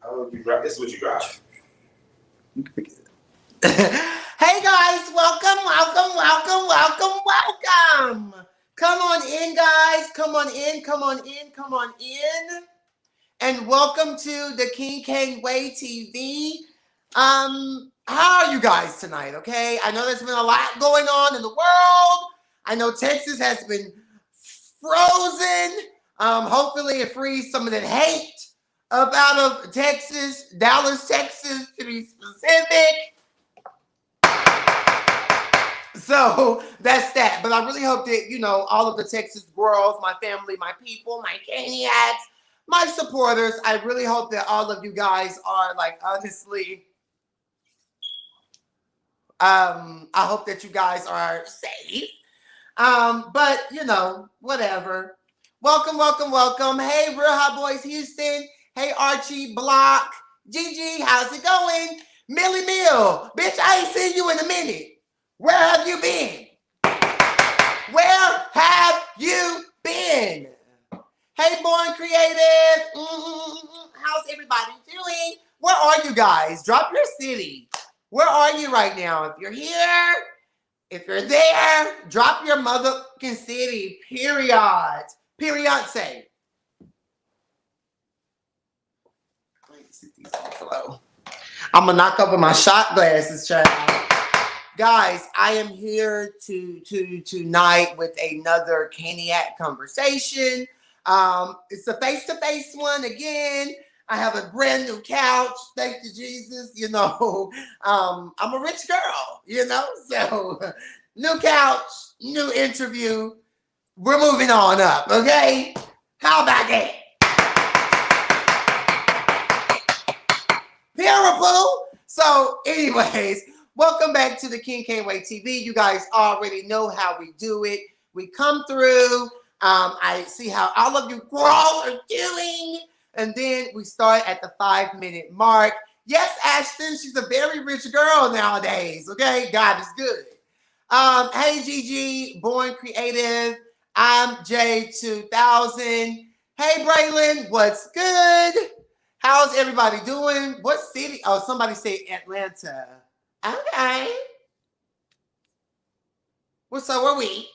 Oh, you drive. This is what you drive. Hey guys, welcome. Come on in, guys. Come on in. And welcome to the King Cain Way TV. How are you guys tonight? Okay, I know there's been a lot going on in the world. I know Texas has been frozen. Hopefully it frees some of that hate up out of Texas, Dallas, Texas, to be specific. So that's that. But I really hope that, you know, all of the Texas girls, my family, my people, my CAINIACs, my supporters, I really hope that all of you guys are, like, honestly, I hope that you guys are safe. But, you know, whatever. Welcome. Hey, Real Hotboys Houston. Hey, Archie Block. Gigi, how's it going? Millie Mill. Bitch, I ain't seen you in a minute. Where have you been? Where have you been? Hey, Born Creative. How's everybody doing? Where are you guys? Drop your city. Where are you right now? If you're here, if you're there, drop your motherfucking city. Period. Say. I'm gonna knock over my shot glasses, child. Guys, I am here tonight with another CAINIAC Conversation. It's a face-to-face one again. I have a brand new couch. Thank you, Jesus. You know, I'm a rich girl, you know, so new couch, new interview. We're moving on up, okay? How about that? Terrible. So, anyways, welcome back to the King Cain Way TV. You guys already know how we do it. We come through. I see how all of you girls are doing. And then we start at the 5-minute mark. Yes, Ashton, she's a very rich girl nowadays. Okay, God is good. Hey, Gigi, Born Creative. I'm J2000. Hey, Braylon, what's good? How's everybody doing? What city? Oh, somebody say Atlanta. Okay. Well, so are we.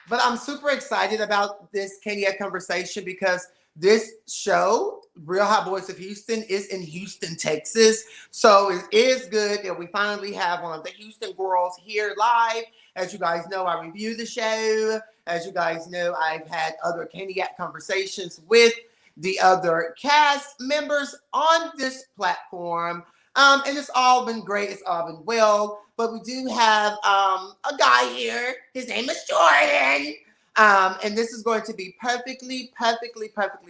But I'm super excited about this CAINIAC Conversation because this show, Real Hotboys of Houston, is in Houston, Texas. So it is good that we finally have one of the Houston girls here live. As you guys know, I review the show. As you guys know, I've had other CAINIAC Conversations with the other cast members on this platform. And it's all been great. It's all been well. But we do have a guy here. His name is Jordyn. And this is going to be perfectly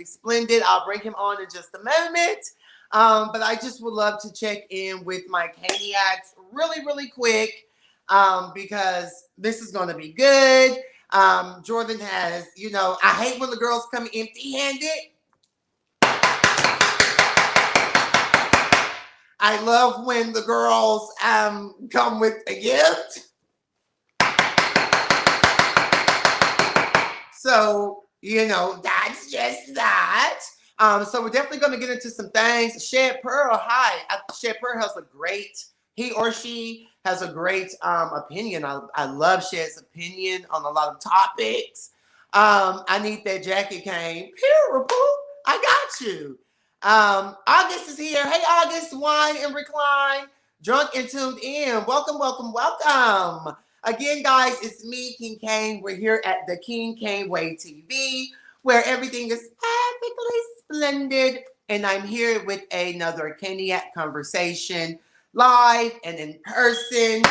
splendid. I'll bring him on in just a moment. But I just would love to check in with my CAINIACs really quick because this is going to be good. Jordyn has, you know, I hate when the girls come empty-handed. I love when the girls come with a gift. So, you know, that's just that. So we're definitely going to get into some things. Shed Pearl, hi. Shed Pearl has a great, he or she has a great opinion. I love Shed's opinion on a lot of topics. I need that jacket, Cain. Terrible. I got you. August is here. Hey, August, wine and recline. Drunk and tuned in. Welcome. Again, guys, it's me, King Cain. We're here at the King Cain Way TV, where everything is perfectly splendid. And I'm here with another CAINIAC Conversation, live and in person.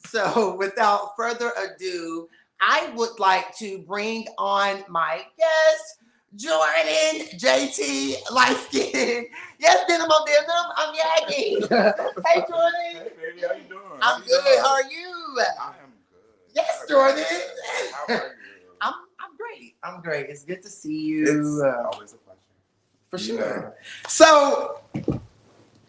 So without further ado, I would like to bring on my guest, Jordyn, JT, light skin. Yes, denim on denim. I'm Yagi. Hey, Jordyn. Hey, baby, how you doing? I'm good. How are you? I am good. Yes, Jordyn. How are you? I'm great. I'm great. It's good to see you. It's always a pleasure. For sure. So,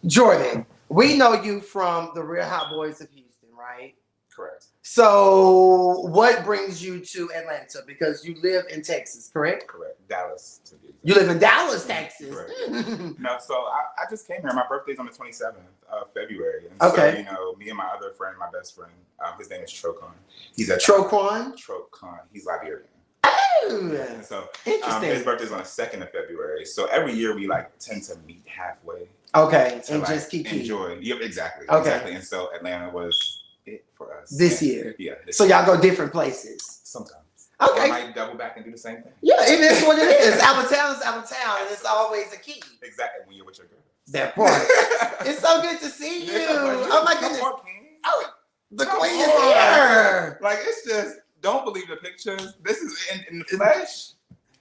Jordyn, we know you from the Real Hotboys of Houston, right? Correct. So, what brings you to Atlanta? Because you live in Texas, correct? Correct. Dallas, to be exact. You live in Dallas, Texas. Correct. No, so I just came here. My birthday's on the 27th of February. And Okay. So, you know, me and my other friend, my best friend, his name is Trocon. He's a Troquan? Trocon. He's Liberian. Oh, And so interesting. his birthday's on the 2nd of February. So every year we like tend to meet halfway. Okay, To and like just keep enjoy. Yep, exactly. Okay. Exactly. And so Atlanta was it for us. This year. Yeah. So y'all go different places. Sometimes. Okay. Or I might double back and do the same thing. Yeah, it is what it is. Out of town is out of town, and it's always a key. Exactly. When you're with your girl. That part. It's so good to see you. Oh my goodness. Oh, the queen is here. Like, it's just, don't believe the pictures. This is in the flesh.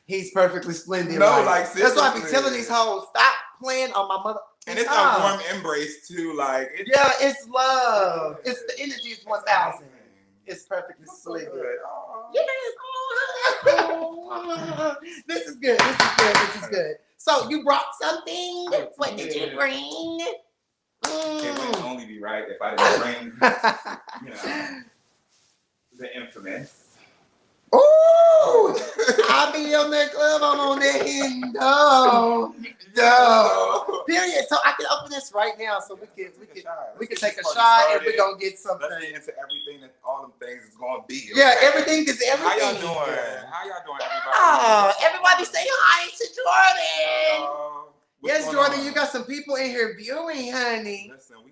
He's perfectly splendid. No, right? like, That's why I be seriously. telling these hoes, stop playing on my mother. And it's a warm embrace, too. Like, it's, Yeah, it's love. Yeah. It's the energy is 1,000. It's perfectly splendid. Yes. Oh. This is good. This is good. This is good. So you brought something. What did you bring? It wouldn't only be right if I didn't bring, you know, the infamous. Ooh, I be on that club. I'm on that window. No. Period. So I can open this right now, so we can take a shot, and we're gonna get something. Let's get into everything that all them things is gonna be. Yeah, everything is everything. How y'all doing? How y'all doing, everybody? Oh, everybody say hi to Jordyn. What's Yes, going Jordyn, on? you got some people in here viewing, honey. Listen, we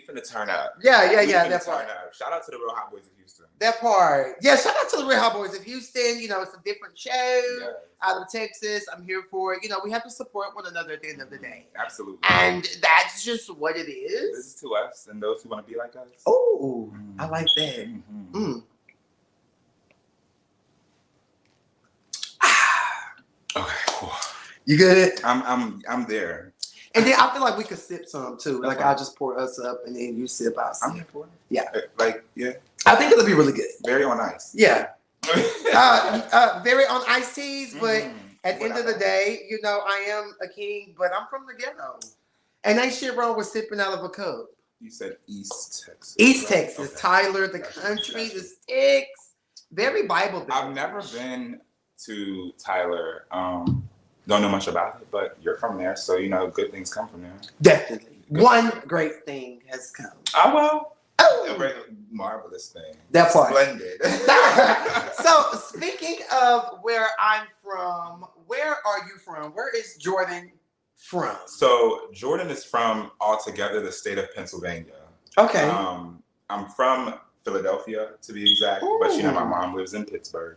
finna turn up. Yeah, We finna that turn part. up. Shout out to the real Hotboys of Houston. That part. Yeah, shout out to the Real Hotboys of Houston. You know, it's a different show Yes. out of Texas. I'm here for it. You know, we have to support one another at the end of the day. Absolutely. And that's just what it This is. is to us and those who want to be like us. Oh, I like that. Mm-hmm. Mm. Okay, cool. You good? I'm there. And then I feel like we could sip some too. Like Okay. I'll just pour us up and then you sip, I'll I'm sip. here for it. Yeah. Like, yeah. I think it'll be really good. Very on ice. Yeah. Very on iced teas, but Mhm. at the end of the day, you know, I am a king, but I'm from the ghetto. And ain't shit wrong with sipping out of a cup. You said East Texas. East right? Texas, Okay. Tyler, the Gotcha, country, gotcha. the sticks. Very Bible based. I've never been to Tyler. Don't know much about it, but you're from there, so you know good things come from there. Definitely. One great thing has come. Oh well. A Oh, very marvelous thing. that part. Splendid. So speaking of where I'm from, where are you from? Where is Jordyn from? So Jordyn is from altogether the state of Pennsylvania. Okay. I'm from Philadelphia to be exact, but you know my Ooh. mom lives in Pittsburgh.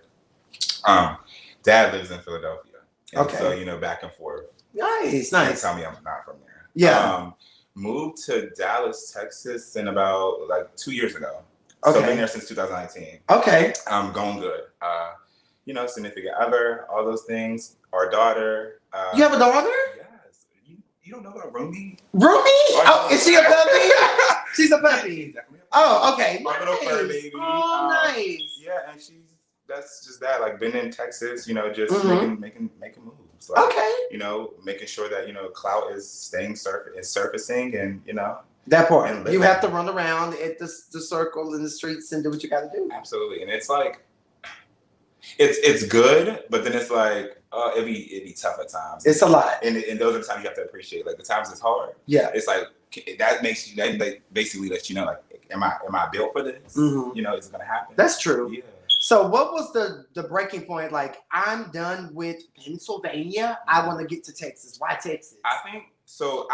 Dad lives in Philadelphia. And Okay. So you know back and forth. Nice, Can't nice. tell me I'm not from there. Yeah. Moved to Dallas, Texas in about like 2 years ago. So Okay. been there since 2019. Okay. Going good. You know, significant other, all those things. Our daughter. You have a daughter? Yes. You don't know about Romy? Rumi? Oh, is she a puppy? She's a She's puppy. definitely a Oh, okay. My little fur Nice. baby. Oh, nice. Yeah, and that's just that. Like been in Texas, you know, just Mhm. making moves. Like, Okay. you know, making sure that, you know, clout is staying surfacing and, you know. That part. And You living. have to run around at the circle in the streets and do what you got to do. Absolutely. And it's like, it's good, but then it's like, it'd be tough at times. It's a lot. And those are the times you have to appreciate. Like the times it's hard. Yeah. It's like, that makes you, that basically lets you know, like, am I built for this? Mhm. You know, is it going to happen? That's true. Yeah. So what was the breaking point? Like, I'm done with Pennsylvania. I want to get to Texas. Why Texas? I think so.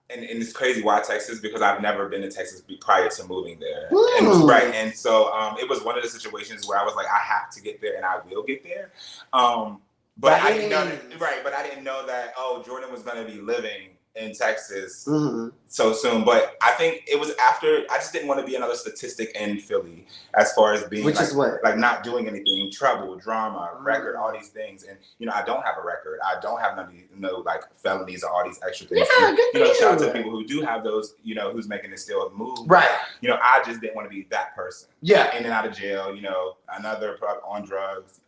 And it's crazy why Texas, because I've never been to Texas prior to moving there. Ooh. And so it was one of the situations where I was like, I have to get there and I will get there. But By I any didn't know means. but I didn't know that Jordyn was going to be living in Texas Mhm. so soon. But I think it was after, I just didn't want to be another statistic in Philly as far as being Which like, is what? like not doing anything, trouble, drama, Mm. record, all these things. And, you know, I don't have a record. I don't have no like felonies or all these extra things. Yeah, And, good you know, for shout out you. to people who do have those, you know, who's making it still move. Right. You know, I just didn't want to be that person. Yeah. In and out of jail, you know, another on drugs,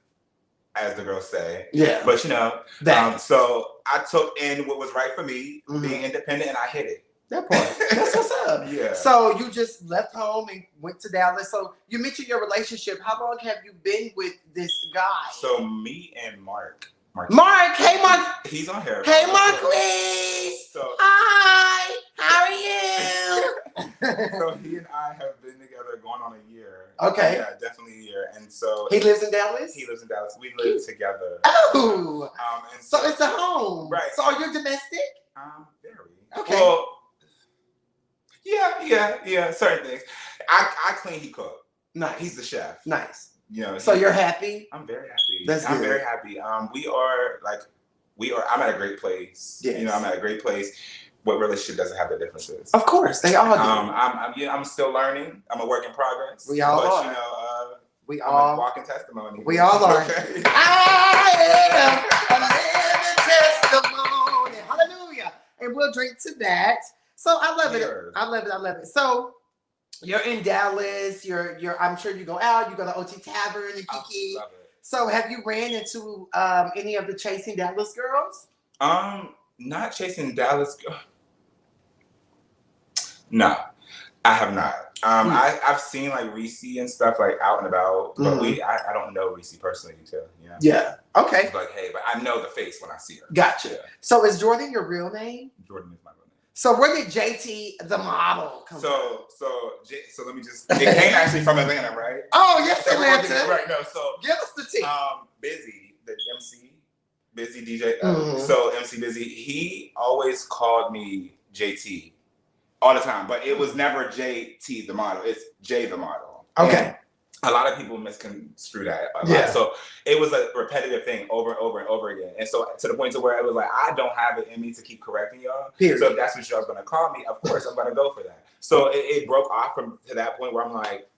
as the girls say. Yeah. But, you know, That. so I took in what was right for me, Mhm. being independent, and I hit it. That part. That's what's up. Yeah. So you just left home and went to Dallas. So you mentioned your relationship. How long have you been with this guy? So me and Mark. Hey Mark. He's on here. Hey Marquise. So hi. How are you? so he and I have been together going on a year. Okay. Yeah, definitely a year. And so he lives in Dallas? He lives in Dallas. We live together. Oh. And so it's a home. Right. So are you domestic? Very. Okay. Well, yeah. Certain things. I clean, he cook. Nice. He's the chef. Nice. You know. So you're happy? I'm very happy. That's good. I'm very happy. I'm at a great place. Yes. You know, I'm at a great place. What relationship doesn't have the differences? Of course, they all do. I'm still learning. I'm a work in progress. We all are. You know, we I'm all a walking testimony. We all are. Okay. I am a living testimony. Hallelujah. And we'll drink to that. So I love it. I love it. So you're in Dallas. You're. I'm sure you go out. You go to OT Tavern and Kiki. I love it. So have you ran into any of the Chasing Dallas girls? Not Chasing Dallas. No, I have not. I've seen like Reese and stuff like out and about, but I don't know Reese personally too. You know? Yeah. Okay. It's like, hey, but I know the face when I see her. Gotcha. Yeah. So is Jordyn your real name? Jordyn is my real name. So where did JT the model come from? So let me just. It came actually from Atlanta, right? Oh yes, Atlanta. Right. No. So give us the tea. Busy, the MC, Busy DJ. So MC Busy, he always called me JT all the time, but it was never JT the model. It's J the model. Okay. And a lot of people misconstrue that a lot. Yeah. So it was a repetitive thing over and over and over again. And so to the point to where it was like, I don't have it in me to keep correcting y'all. Period. So if that's what y'all's gonna call me, of course I'm gonna go for that. So it broke off to that point where I'm like,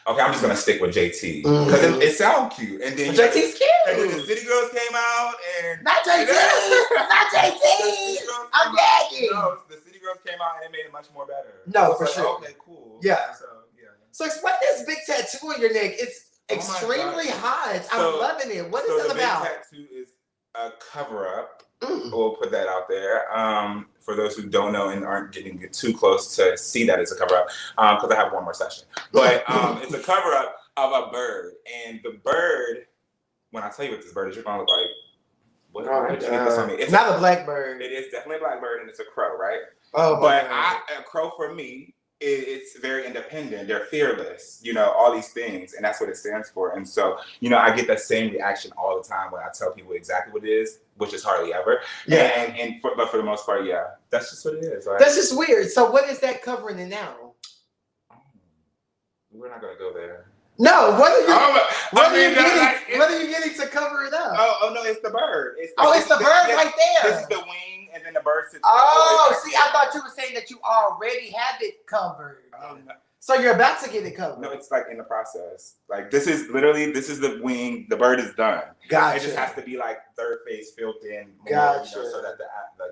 okay, I'm just gonna stick with JT because it sounds cute. And then JT's cute. And then the City Girls came out, and not JT, not JT. I'm gagging. No, the City Girls came out, and it made it much more better. No, for sure. Okay, cool. Yeah. So explain this big tattoo on your neck. It's extremely hot. I'm loving it. What is it about? The big tattoo is a cover up. We'll put that out there. For those who don't know and aren't getting too close to see that it's a cover up, because I have one more session. But it's a cover up of a bird, and the bird. When I tell you what this bird is, you're gonna look like, what? Why did you get this on me? It's not a blackbird. It is definitely a blackbird, and it's a crow, right? Oh, but a crow for me. It's very independent. They're fearless, you know, all these things. And that's what it stands for. And so, you know, I get that same reaction all the time when I tell people exactly what it is, which is hardly ever. Yeah. But for the most part, yeah, that's just what it is. Right? That's just weird. So what is that covering it now? We're not going to go there. No, what are you getting to cover it up? Oh no, it's the bird. It's the bird right there. This is the wing, and then the bird sits. Oh, see, I thought you were saying that you already have it covered. No. So you're about to get it covered. No, it's like in the process. Like this is the wing. The bird is done. Gotcha. It just has to be like third face filled in more, gotcha. You know, so that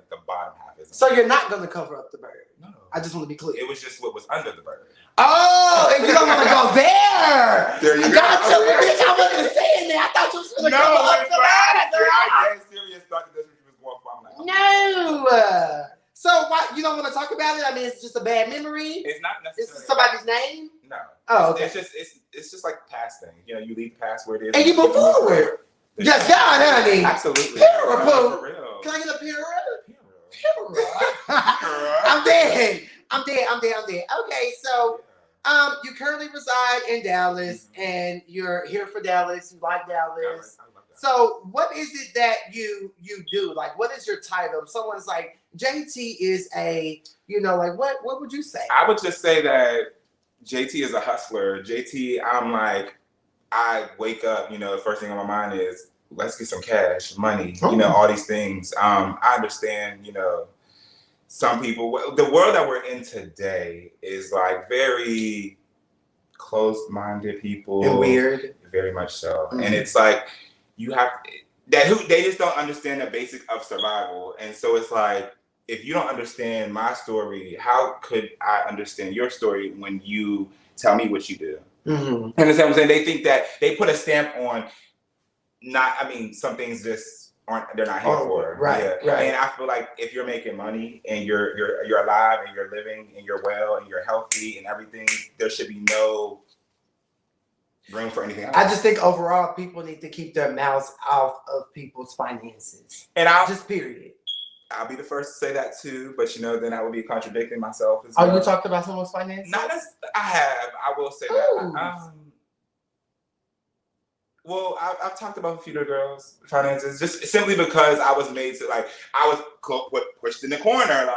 the bottom half is. So you're not going to cover up the bird. No. I just want to be clear. It was just what was under the bird. Oh, and you don't want to go there. There you go. Gotcha, bitch. I wasn't saying that. I thought you was going to cover up the bird. I dead serious thought that that's what you was going for. I'm like, no. So why you don't want to talk about it? I mean, it's just a bad memory. It's not necessarily. Is it somebody's name? No. Oh, okay. It's just like past thing. You know, you leave the past where it is, and you move forward. Yes, God, honey. Absolutely. For real. Can I get a mirror? I'm dead. Okay, so you currently reside in Dallas, and you're here for Dallas. You like Dallas. So what is it that you do? Like, what is your title? If someone's like, JT is a, you know, like, what would you say? I would just say that JT is a hustler. JT, I'm like, I wake up, you know, the first thing on my mind is, let's get some cash, money, you know, all these things. I understand, you know, some people, the world that we're in today is like very closed-minded people. And weird. Very much so. And it's like, you have they just don't understand the basic of survival. And so it's like, if you don't understand my story, how could I understand your story when you tell me what you do? Mm-hmm. Understand what I'm saying? They think that they put a stamp on some things just they're not here for. Right, yeah. right. And I feel like if you're making money and you're alive and you're living and you're well and you're healthy and everything, there should be no room for anything else. I just think overall people need to keep their mouths out of people's finances. And just period. I'll be the first to say that too, but then I would be contradicting myself as well. well. Oh, you talked about someone's finances? Not as I have. I will say that. Well, I've talked about a few of the girls' finances just simply because I was made to I was pushed in the corner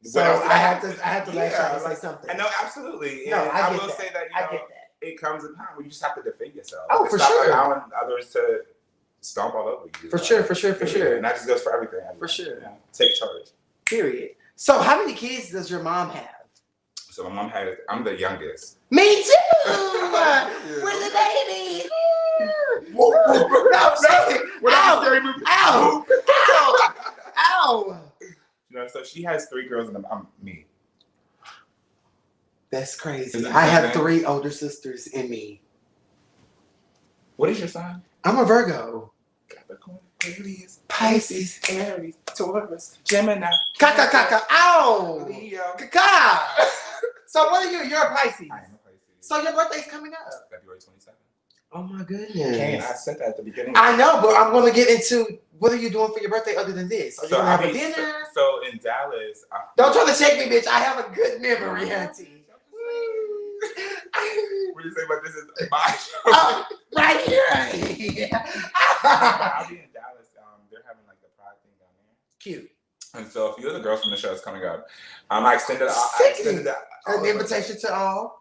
So I had to let you say something. I know, absolutely. No, and I will say that I get that. It comes a time where you just have to defend yourself. Oh, for Stop sure. allowing others to stomp all over you. For sure. And that just goes for everything. For sure. Yeah. Take charge. Period. So how many kids does your mom have? So my mom I'm the youngest. Me too! We're the babies! Ow! So she has 3 girls and I'm me. That's crazy. I have 3 older sisters and me. What is your sign? I'm a Virgo. Capricorn, Aquarius, Pisces, Aries, Taurus, Gemini. Kaka. Ow! Leo. Kaka! So what are you? You're a Pisces. I am a Pisces. So your birthday's coming up. February 27th. Oh my goodness. Cain, I said that at the beginning. I know, but I'm going to get into what are you doing for your birthday other than this? Are you going to have a dinner? So in Dallas. Don't try to check me, bitch. I have a good memory, auntie. What do you say about this is my show? Right here. I'll be in Dallas. They're having the Pride thing down there. Cute. And so a few of the girls from the show is coming up. I extended an invitation to all.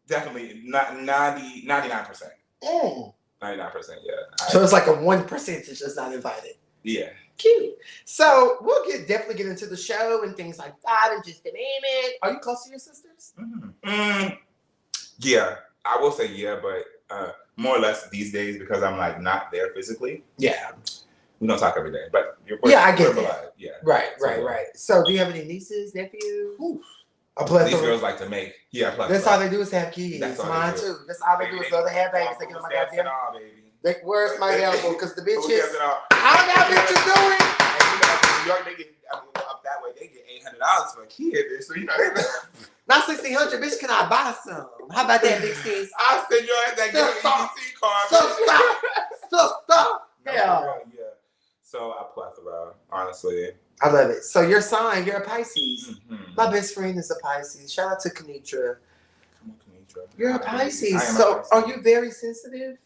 Definitely not 99%. 99%, yeah. So it's like a 1% that's not invited. Yeah. Cute. So we'll definitely get into the show and things like that in just a minute. Are you close to your sisters? Yeah, I will say yeah, but more or less these days because I'm not there physically. Yeah. We don't talk every day, but I get that. Yeah. Right. So do you have any nieces, nephews? A plethora. These girls like to make That's all they do is have kids. That's mine too. That's all they do is go to have babies. They get on my goddamn. Where's my elbow? Because the bitches. How that bitches doing? New York, they get up that way. They get $800 for a kid. So not $1,600, bitch. Can I buy some? How about that, big sis? I'll send you that EBT card. So stop. Yeah. So a plethora, honestly. I love it. So your sign, you're a Pisces. Mm-hmm. My best friend is a Pisces. Shout out to Kenitra. Come on, Kenitra. You're a Pisces. So are you very sensitive?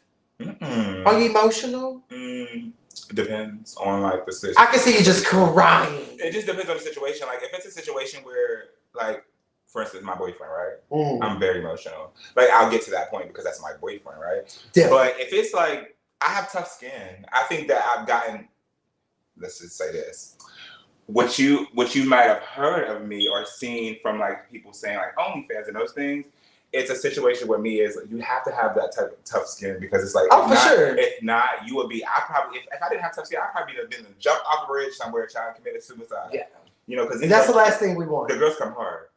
Are you emotional? It depends on the situation. I can see you just crying. It just depends on the situation. If it's a situation where for instance, my boyfriend, right? I'm very emotional. I'll get to that point because that's my boyfriend, right? Definitely. But if it's I have tough skin, I think that I've gotten, let's just say this. What you might have heard of me or seen from people saying OnlyFans and those things, it's a situation where you have to have that type of tough skin because it's sure. If not, you would be. I probably if I didn't have tough skin, I probably have been to jump off a bridge somewhere trying to commit a suicide. Yeah, because that's the last thing we want. The girls come hard.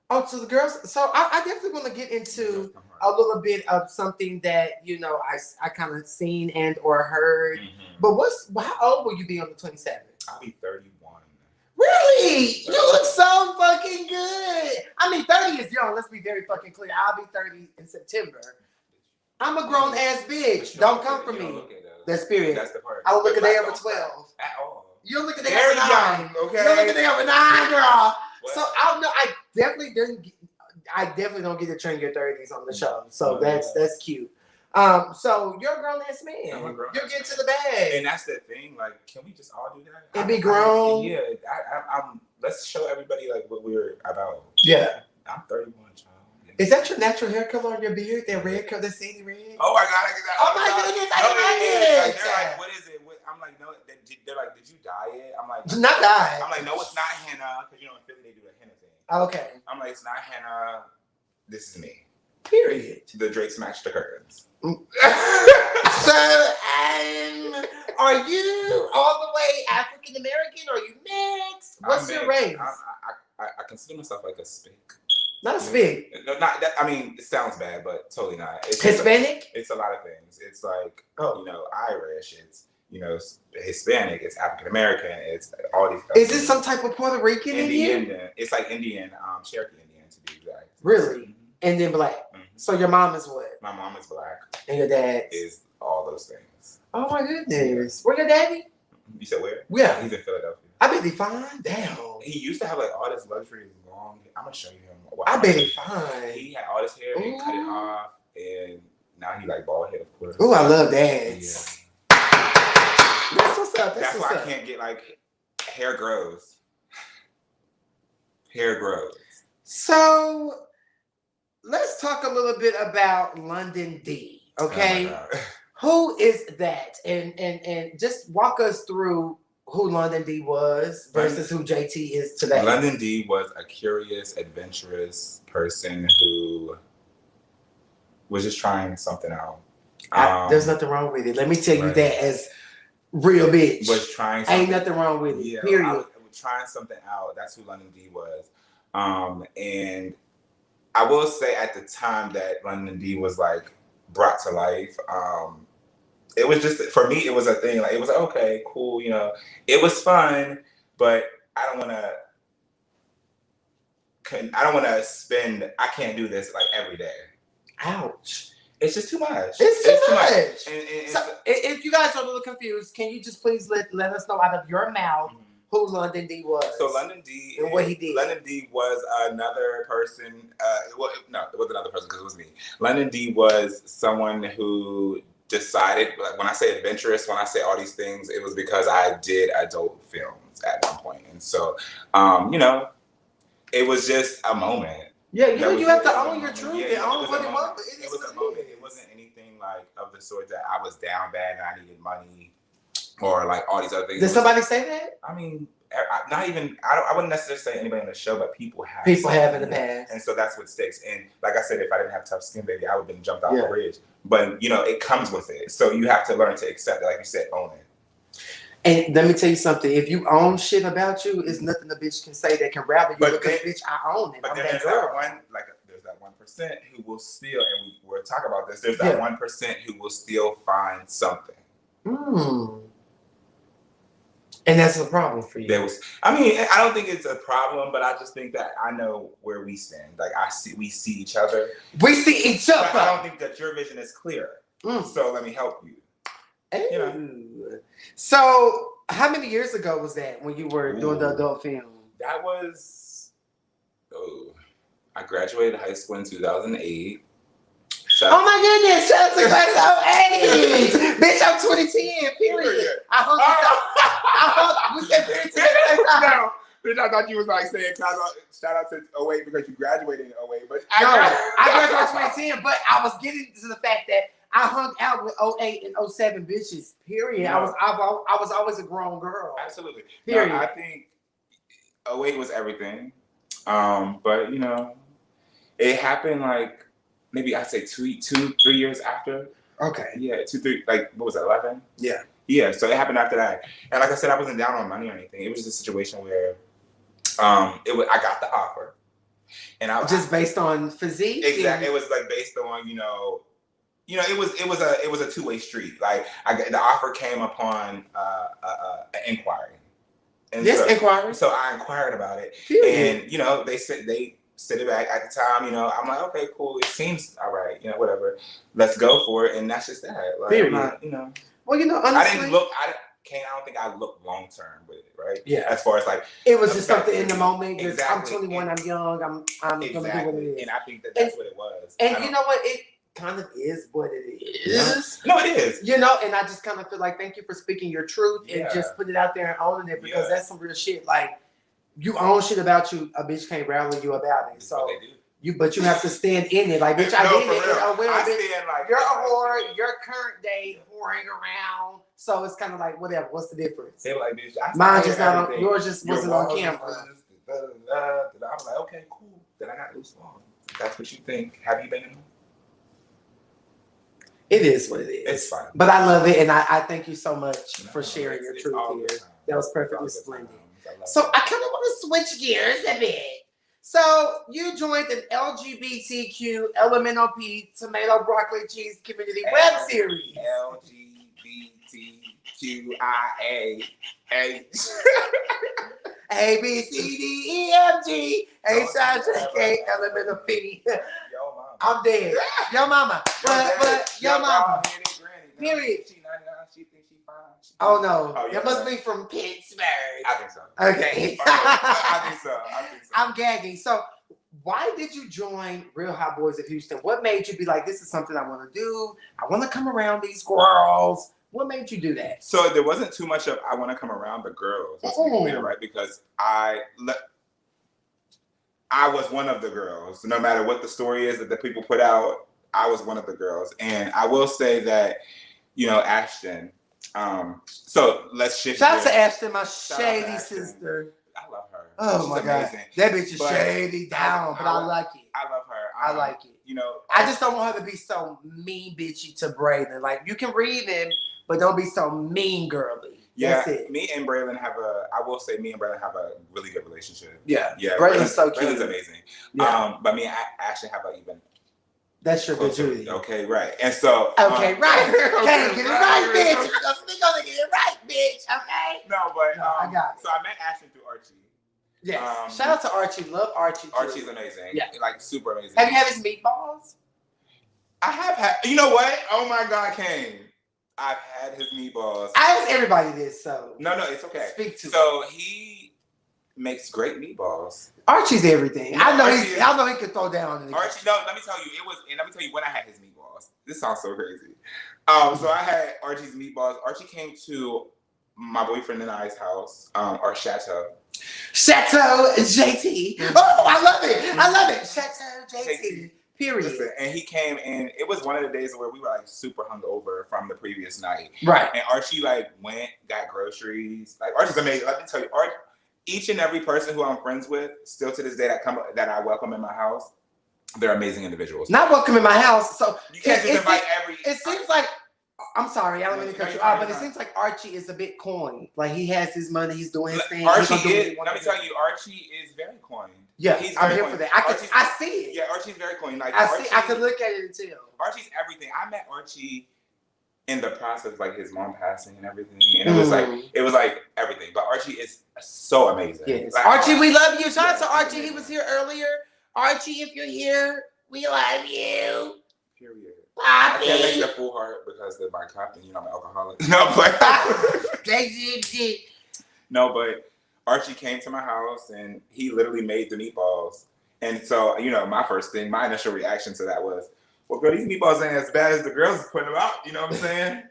Oh, so the girls. So I definitely want to get into a little bit of something that I kind of seen and or heard. But how old will you be on the 27th? I'll be 31. Really? You look so fucking good. I mean, 30 is young. Let's be very fucking clear. I'll be 30 in September. I'm a grown ass bitch. Don't come for me. That's period. That's the part. I don't look a day over 12. At all. You don't look a day over 9. Okay. You don't look a day over 9, girl. What? So I don't know. I definitely don't get to train your 30s on the show. So that's cute. So you're a grown ass man. You're getting to the bag. And that's the thing. Can we just all do that? And be grown. Yeah. Let's show everybody what we're about. Yeah. I'm 31, child. Is that your natural hair color on your beard? That red color, that sandy red? Oh my God, I get that. Oh my goodness, I like it. They're what is it? I'm no. They're did you dye it? I'm not dye. I'm no, it's not henna because in Philly they do the henna thing. Okay. I'm it's not henna. This is me. Period. The drapes match the curtains. So, are you all the way African American? Are you mixed? What's your race? I consider myself a spick. Not a spick. No, not that. I mean, it sounds bad, but totally not. It's Hispanic? It's a lot of things. It's Irish. It's you know, Hispanic, it's African American, it's all these. Is it some type of Puerto Rican Indian? It's like Indian, Cherokee Indian to be exact. Really? Mm-hmm. And then black. Mm-hmm. So your mom is what? My mom is black. And your dad is all those things. Oh my goodness. Where your daddy? You said where? Yeah. He's in Philadelphia. I bet he fine. Damn. He used to have like all this luxury long. I'm gonna show you him. I bet he fine. He had all this hair and cut it off, and now he like bald head, of course. Ooh, I love dads. Yeah. That's what's up. That's why I can't get like hair grows. Hair grows. So let's talk a little bit about London D. Okay. Oh who is that? And just walk us through who London D was versus who JT is today. London D was a curious, adventurous person who was just trying something out. There's nothing wrong with it. Let me tell you that as real bitch. Was trying something. Ain't nothing wrong with it. Yeah, period. I was trying something out. That's who London D was. And I will say at the time that London D was like brought to life, it was just, for me, it was a thing. Like, it was like, okay, cool, you know, it was fun, but I don't want to spend, I can't do this like every day. Ouch. It's just too much. It's too much. And so if you guys are a little confused, can you just please let us know out of your mouth who London D was? So London D and what he did. London D was another person. It wasn't another person because it was me. London D was someone who decided, like, when I say adventurous, when I say all these things, it was because I did adult films at one point. And so, you know, it was just a moment. Yeah, you have to own your truth and own what it was. It was a moment. It wasn't anything like of the sort that I was down bad and I needed money or like all these other things. Did somebody say that? I mean, not even, I wouldn't necessarily say anybody on the show, but people have. People have in the past. And so that's what sticks. And like I said, if I didn't have tough skin, baby, I would have been jumped off the bridge. But, you know, it comes with it. So you have to learn to accept it. Like you said, own it. And let me tell you something. If you own shit about you, it's nothing a bitch can say that can rather you. But because, bitch, I own it. But then there's that one, like, there's that 1% who will steal, and we'll talk about this. There's that 1% who will still find something. And that's a problem for you. I don't think it's a problem, but I just think that I know where we stand. Like, we see each other. We see each other. But I don't think that your vision is clear. So let me help you. Hey. You know? So how many years ago was that when you were doing the adult film? That was, I graduated high school in 2008. Oh my goodness, shout out to class of 08. Bitch, I'm 2010, period. We said period. No, bitch, I thought you was like saying shout out to 08 because you graduated in 08. But I graduated 2010, but I was getting to the fact that I hung out with 08 and 07 bitches, period. No. I was always a grown girl. Absolutely. Period. No, I think 08 was everything. But you know, it happened like maybe I'd say 2, 3 years after. Okay. Yeah, 2, 3, like, what was that, 11? Yeah. Yeah, so it happened after that. And like I said, I wasn't down on money or anything. It was just a situation where I got the offer. And just based on physique? Exactly. It was like based on, you know, it was a two-way street. Like the offer came upon an inquiry. And inquiry. So I inquired about it. And, you know, they said they sit it back at the time, you know, I'm like, okay, cool. It seems all right, you know, whatever. Let's go for it. And that's just that. Like, period. I'm not, you know. Well, you know, honestly, I don't think I looked long term with it, right? Yeah. As far as like, it was just something in the moment. Exactly. I'm 21. I'm young. I'm gonna do what it is. And I think that's what it was. And you know what? It kind of is what it is. No, it is. You know, and I just kind of feel like thank you for speaking your truth and just putting it out there and owning it because that's some real shit. Like you own shit about you, a bitch can't rally you about it. So but you have to stand in it. Like, bitch, I did it. You're a whore. You're current day whoring around. So it's kind of like, whatever. What's the difference? They were like, bitch, mine just not on, yours just wasn't on camera. I was like, okay, cool. Then I got loose long. That's what you think. Have you been in one? It is what it is. It's fine. But I love it. And I thank you so much for sharing your truth here. That was perfectly splendid. So I kind of want to switch gears a bit. So you joined an LGBTQ LMNOP tomato broccoli cheese community web series. LGBT H A B C D E F G H I J K L M N O P. Yo, mama. I'm dead. Yo, mama. But yo, mama. Period. She 99. She thinks she fine. Oh no, Oh, yeah, that must be from Pittsburgh. I think so. Okay. I think so. I'm gagging. So, why did you join Real Hotboys of Houston? What made you be like, this is something I want to do? I want to come around these girls. What made you do that? So there wasn't too much of I want to come around the girls. Let's be clear, right? Because I was one of the girls. No matter what the story is that the people put out, I was one of the girls. And I will say that, Ashton. So let's shift. Shout out to Ashton, my shady sister. I love her. Oh She's my amazing. God. That bitch is shady down, but I like it. I love her. I like it. I just don't want her to be so mean bitchy to Braylon. Like, you can read him, but don't be so mean girly. Yeah, That's it. me and Braylon have a really good relationship. Yeah. Yeah. Braylon's so cute. Braylon's amazing. Yeah. But me and Ashton have an even That's your Judy. Okay, right. And so okay, right. Okay, get it right, bitch. We gonna get it right, bitch. Okay. No, but I got it. So I met Ashton through Archie. Yes. Shout out to Archie. Love Archie too. Archie's amazing. Yeah. Like super amazing. Have you had his meatballs? I have had. You know what? Oh my God, Cain. I've had his meatballs. I asked everybody this, so no, it's okay. Speak to. So he makes great meatballs. Archie's everything. Yeah, I know he could throw down. Archie, no, let me tell you when I had his meatballs. This sounds so crazy. So I had Archie's meatballs. Archie came to my boyfriend and I's house, our chateau. Chateau JT. Oh, I love it. Chateau JT. Period. Listen, and he came, and it was one of the days where we were like super hungover from the previous night. Right. And Archie went, got groceries. Like, Archie's amazing. Let me tell you, each and every person who I'm friends with, still to this day that I welcome in my house, they're amazing individuals. Not welcome in my house. So you can't just invite every. It seems like. I'm sorry, I don't mean to cut you off, but it seems like Archie is a bit coined. Like, he has his money, he's doing his thing. Let me tell you, Archie is very coined. Yeah, I'm here for that. I see it. Yeah, Archie's very coined. Like, I can look at it and tell. Archie's everything. I met Archie in the process, like his mom passing and everything, and it was like everything. But Archie is so amazing. Yes. Like, Archie, we love you. Shout out to Archie. He was here earlier. Archie, if you're here, we love you. Period. Poppy. I can't make the full heart because of my cup, and I'm an alcoholic. No, but no, but Archie came to my house and he literally made the meatballs. And so, my initial reaction to that was, well, girl, these meatballs ain't as bad as the girls putting them out. You know what I'm saying?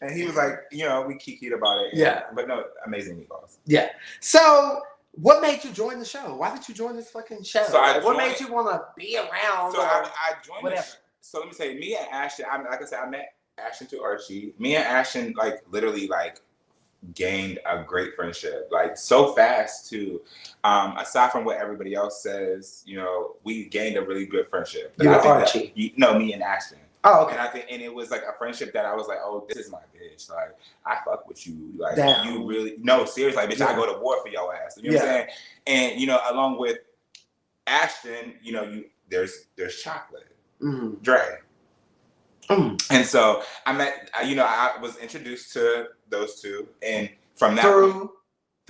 And he was like, we kikied about it. Yeah. But no, amazing meatballs. Yeah. So, what made you join the show? Why did you join this fucking show? So what made you want to be around? So I joined whatever. So let me say, me and Ashton, like I said, I met Ashton through Archie. Me and Ashton, literally, gained a great friendship, so fast too. Aside from what everybody else says, we gained a really good friendship. You and Archie? Me and Ashton. Oh, okay. And it was like a friendship that I was like, oh, this is my bitch. Like, I fuck with you. Like, damn. You really, no, seriously, bitch, I go to war for your ass. You know what I'm saying? And along with Ashton, there's chocolate. Mm-hmm. Dre. And so I met, I was introduced to those two, and from that through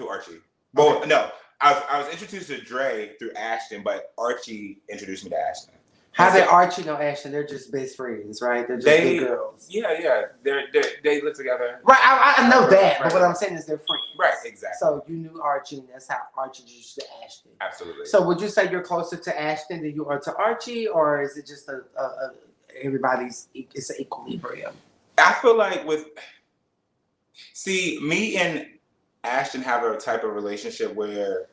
Archie. Well, okay. No, I was introduced to Dre through Ashton, but Archie introduced me to Ashton. How did Archie know Ashton? They're just best friends, right? They're just good girls. Yeah. They live together. Right, I know that, but what I'm saying is they're friends. Right, exactly. So you knew Archie, and that's how Archie introduced you to Ashton. Absolutely. So would you say you're closer to Ashton than you are to Archie, or is it just it's an equilibrium? I feel like me and Ashton have a type of relationship where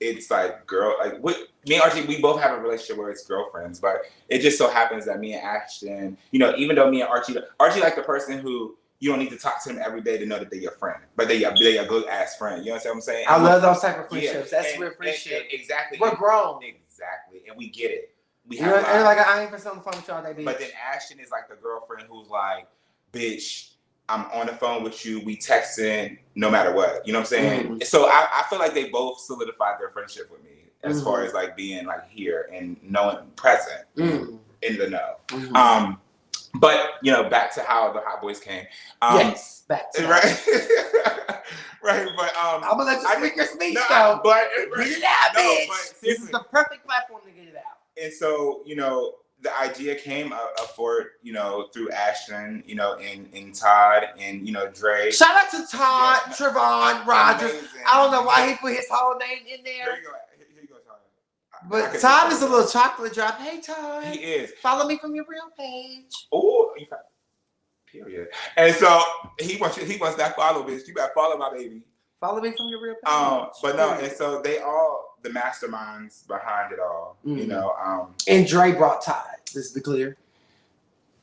it's me and Archie, we both have a relationship where it's girlfriends, but it just so happens that me and Ashton, even though me and Archie like the person who you don't need to talk to them every day to know that they're your friend, but they're a good ass friend. You know what I'm saying? I love those type of friendships. Yeah. That's real friendship. Exactly. We're grown. Exactly, and we get it. And I ain't for something fun with y'all that bitch. But then Ashton is like the girlfriend who's like, bitch, I'm on the phone with you. We texting no matter what. You know what I'm saying? Mm-hmm. So I feel like they both solidified their friendship with me as far as being here and knowing present in the know. Mm-hmm. But you know, back to how the Hotboys came. Yes, back to right. Right, but I'm gonna let you speak your speech no, though. but Get it out, bitch. But This is the perfect platform to get it out. And so, you know, the idea came up for, you know, through Ashton, you know, and Todd and, you know, Dre. Shout out to Todd, Trevon, Rogers. Amazing. I don't know why he put his whole name in there. Here you go, Todd. But Todd is a little chocolate drop. Hey, Todd. He is. Follow me from your real page. Oh, period. And so he wants that follow, bitch. You better follow my baby. Follow me from your real page. But no, and so they all the masterminds behind it all, you know. And Dre brought Todd. Just to be clear.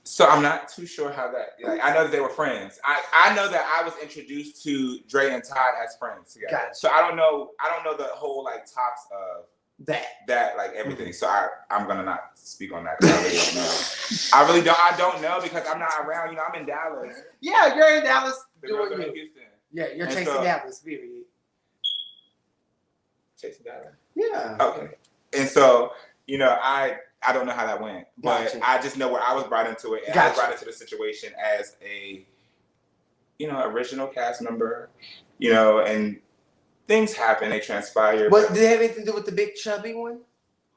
So I'm not too sure how that. Like, I know that they were friends. I know that I was introduced to Dre and Todd as friends together. Gotcha. So I don't know the whole like tops of that like everything. So I'm gonna not speak on that because I really don't know. I don't know because I'm not around. You know, I'm in Dallas. Yeah, you're in Dallas. The girls are in Houston. Yeah, you're chasing Dallas, period. Chasing Dallas? Yeah. Okay. And so, you know, I don't know how that went, but Gotcha. I just know where I was brought into it. And I was brought into the situation as a, you know, original cast member, you know, and things happen, they transpire. What did it have anything to do with the big chubby one?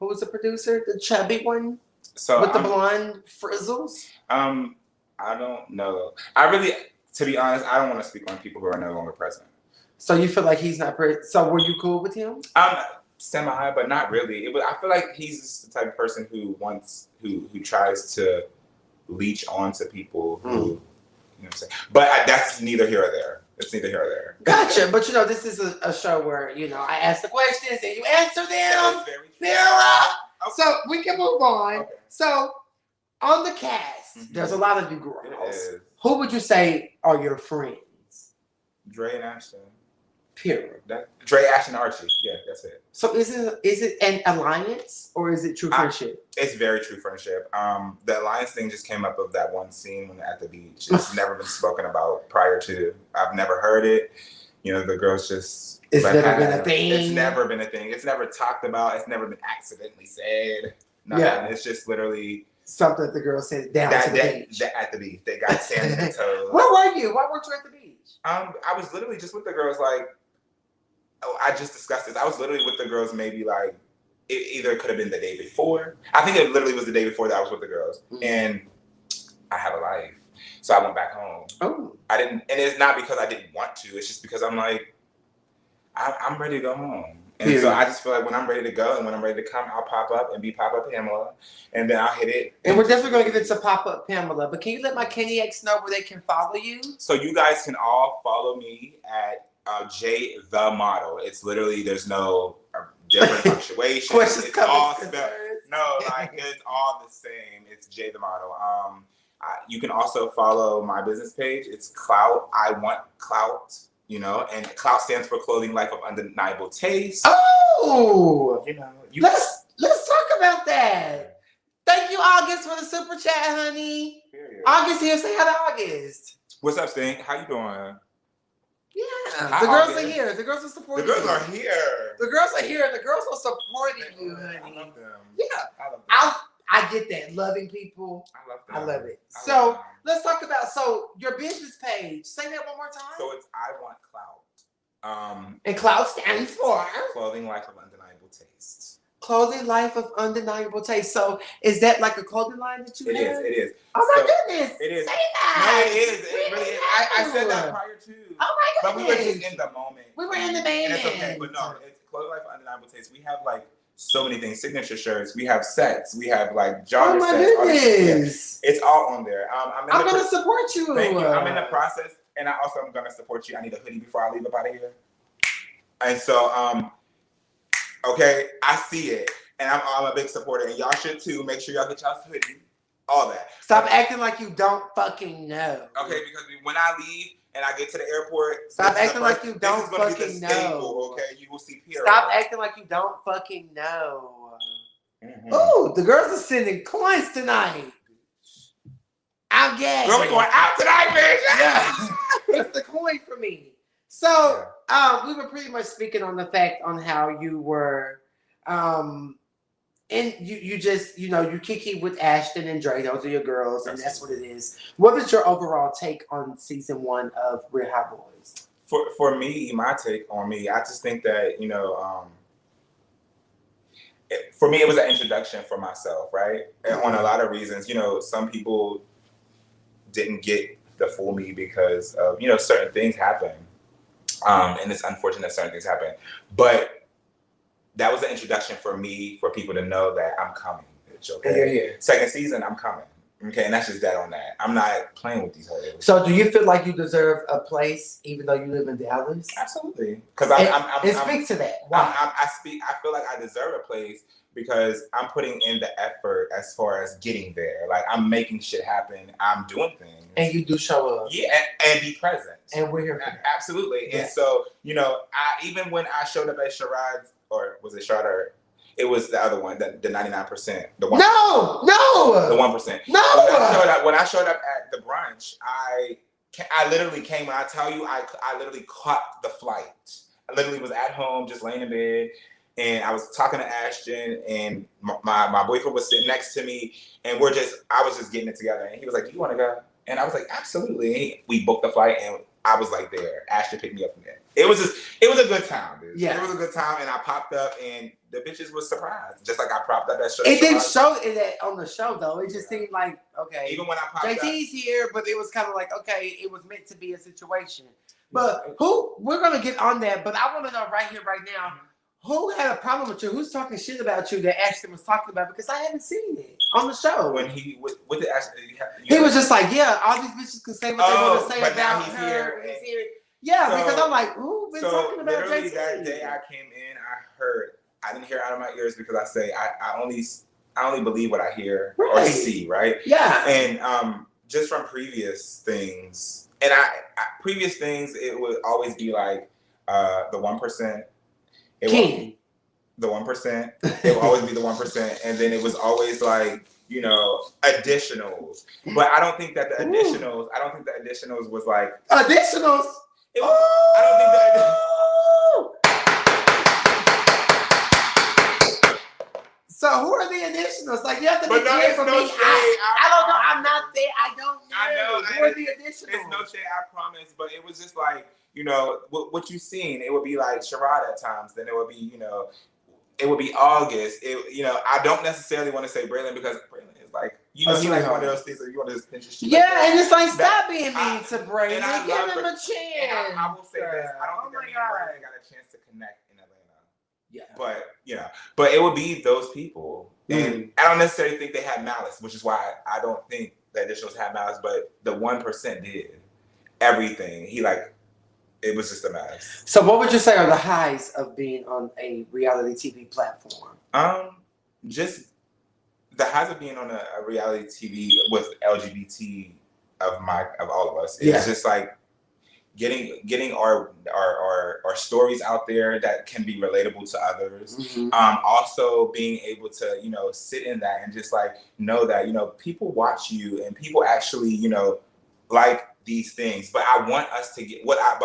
Who was the producer? The chubby one? So with the blonde frizzles? I don't know. To be honest, I don't want to speak on people who are no longer present. So you feel like he's not present? So were you cool with him? Semi, but not really. I feel like he's just the type of person who tries to leech onto people who, you know what I'm saying? But that's neither here or there. It's neither here or there. Gotcha. But you know, this is a show where, you know, I ask the questions and you answer them. That is very true. Okay. So we can move on. Okay. So on the cast, there's a lot of you girls. It is. Who would you say are your friends? Dre and Ashton. Period. Dre, Ashton, Archie. Yeah, that's it. So is it an alliance or is it true friendship? It's very true friendship. The alliance thing just came up of that one scene at the beach. It's never been spoken about prior to. I've never heard it. You know, the girls just. It's never been a thing. It's never been a thing. It's never talked about. It's never been accidentally said. Nothing. Yeah. It's just literally. Something that the girls said down to the beach. At the beach. They got sand in their toes. Where were you? Why weren't you at the beach? I was literally just with the girls like. Oh, I just discussed this. I was literally with the girls maybe like, it either could have been the day before. I think it literally was the day before that I was with the girls. And I have a life. So I went back home. Oh. And it's not because I didn't want to. It's just because I'm like, I'm ready to go home. And so I just feel like when I'm ready to go and when I'm ready to come, I'll pop up and be Pop-Up Pamela. And then I'll hit it. And we're definitely going to get into Pop-Up Pamela. But can you let my CAINIACs know where they can follow you? So you guys can all follow me at J the Model. It's literally, there's no different punctuation. It's all spelled. No, like it's all the same. It's J the Model. You can also follow my business page. It's Clout. I Want Clout. You know, and Clout stands for Clothing Life of Undeniable Taste. Oh, you know. Let's talk about that. Thank you, August, for the super chat, honey. Period. August here. Say hi to August. What's up, Stink? How you doing? Yeah, the girls are here. The girls are supporting you. The girls are here. The girls are here. The girls are supporting you, honey. I love them. Yeah. I love them. I get that. Loving people. I love them. I love it. So let's talk about your business page. Say that one more time. So it's I Want Clout. And Clout stands for Clothing Life of Undeniable Taste. Clothing Life of Undeniable Taste. So is that like a clothing line that you have? It is. Oh my goodness. It is. Say that. No, it is. It really is. I said that prior to. Oh my goodness. But we were just in the moment. We were in the moment. It's okay, but no, it's Clothing Life of Undeniable Taste. We have like so many things, signature shirts. We have sets. We have like jogger sets. Oh my goodness. It's all on there. I'm going to support you. Thank you. I'm in the process, and I also am going to support you. I need a hoodie before I leave up out of here. And so, okay, I see it, and I'm a big supporter, and y'all should too. Make sure y'all get y'all's hoodie, all that. Stop acting like you don't fucking know. Okay, because when I leave and I get to the airport, stop acting like you don't fucking know. Staple, okay, you will see Pierre. Stop acting like you don't fucking know. Ooh, the girls are sending coins tonight. I'm gay. Girl, we going out tonight, bitch. Yeah. It's the coin for me. So, we were pretty much speaking on the fact on how you were And you just, you kiki with Ashton and Dre. Those are your girls, and that's what it is. What is your overall take on season 1 of Real Hotboys? For me, my take on me, I just think that, for me, it was an introduction for myself, right? And on a lot of reasons, some people didn't get the full me because of, certain things happen. And it's unfortunate that certain things happen. But that was an introduction for me, for people to know that I'm coming, bitch, okay? Second season, I'm coming. Okay, and that's just that on that. I'm not playing with these hoes. So, do you feel like you deserve a place, even though you live in Dallas? Absolutely. Because speak to that. Why? I feel like I deserve a place because I'm putting in the effort as far as getting there. Like, I'm making shit happen. I'm doing things. And you do show up. Yeah, and be present. And we're here for that. Absolutely. Yeah. And so, even when I showed up at Sharad's, or was it Sharad? It was the other one, the 99%. The 1%. No! The 1%. No! When I showed up at the brunch, I literally came, when I tell you, I literally caught the flight. I literally was at home, just laying in bed, and I was talking to Ashton, and my boyfriend was sitting next to me, and I was just getting it together, and he was like, "Do you want to go?" And I was like, "Absolutely." And we booked the flight, and I was like there. Ashton picked me up from there. It was a good time, dude. Yeah. It was a good time, and I popped up, and the bitches was surprised. Just like I propped up that show. It didn't show it on the show, though. It just seemed like, okay. Even when I popped JT's here, but it was kind of like, okay, it was meant to be a situation. But we're going to get on that, but I want to know right here, right now, who had a problem with you? Who's talking shit about you that Ashton was talking about? Because I haven't seen it on the show. When with the Ashton, he was just like, yeah, all these bitches can say what they want to say about her. He's here. Yeah, so, because I'm like, who been talking about literally JT? That day I came in, I didn't hear out of my ears because I say I only believe what I hear or see, right? Yeah. And just from previous things, and previous things, it would always be like the 1%. King. The 1%. It would always be the 1%, and then it was always like, additionals. But I don't think that the additionals. I don't think the additionals was like additionals. I don't think that. So who are the additionals? Like, you have to be clear for me. I don't know. I'm not there. I don't know. I know. Who are the additionals? It's no shade, I promise. But it was just like, what you've seen. It would be like Sharad at times. Then it would be, it would be August. I don't necessarily want to say Braylon because Braylon is like, he's like one of those things that you want to just pinch his cheek. Yeah, and it's like, stop being mean to Braylon. Give him a chance. I will say this. I don't think that Braylon got a chance to connect in Atlanta. Yeah. But it would be those people. And I don't necessarily think they had malice, which is why I don't think the additionals had malice, but the 1% did. Everything. It was just a mess. So what would you say are the highs of being on a reality TV platform? Just the highs of being on a reality TV with LGBT of all of us. It's just like getting our stories out there that can be relatable to others. Also being able to, sit in that and just like know that, people watch you and people actually, like these things. But I want us to get what I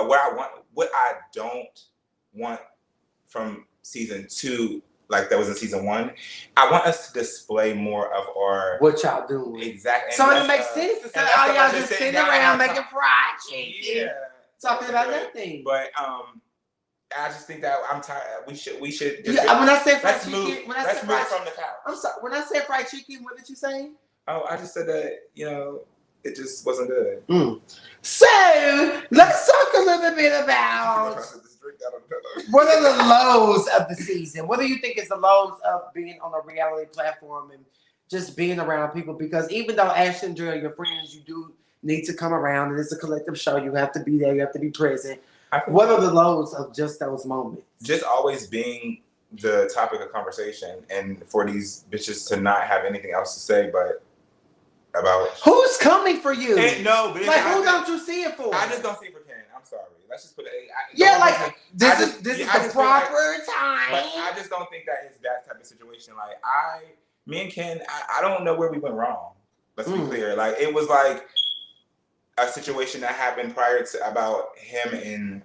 don't want from season 2, like that was in season 1. I want us to display more of our what y'all doing. Exactly. So it makes sense to say, y'all just sitting around making fried chicken. Talking about nothing. But I just think that I'm tired. We should. Just when I said fried chicken, let's move from the couch. I'm sorry. When I said fried chicken, what did you say? Oh, I just said that it just wasn't good. So let's talk a little bit about what are the lows of the season. What do you think is the lows of being on a reality platform and just being around people? Because even though Ashton and Dre are your friends, you do need to come around, and it's a collective show. You have to be there. You have to be present. What are the lows of just those moments? Just always being the topic of conversation, and for these bitches to not have anything else to say but about who's coming for you. No, bitch, who don't you see it for? I just don't see it for Cain. I'm sorry. Let's just put it. This is the proper time. But I just don't think that is that type of situation. Like me and Cain, I don't know where we went wrong. Let's be clear. Like it was like a situation that happened prior to about him and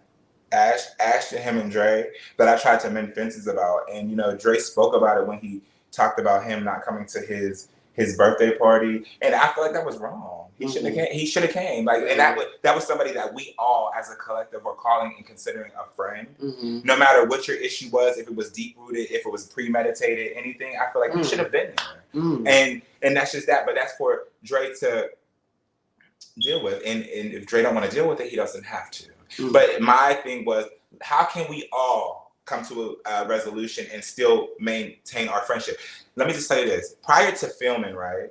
Ash and him and Dre that I tried to mend fences about. And Dre spoke about it when he talked about him not coming to his birthday party, and I feel like that was wrong. He shouldn't have came. He should have came. Like, and that was somebody that we all, as a collective, were calling and considering a friend. No matter what your issue was, if it was deep rooted, if it was premeditated, anything, I feel like he should have been there. And that's just that. But that's for Dre to deal with. And if Dre don't want to deal with it, he doesn't have to. But my thing was, how can we all come to a resolution and still maintain our friendship? Let me just tell you this. Prior to filming, right?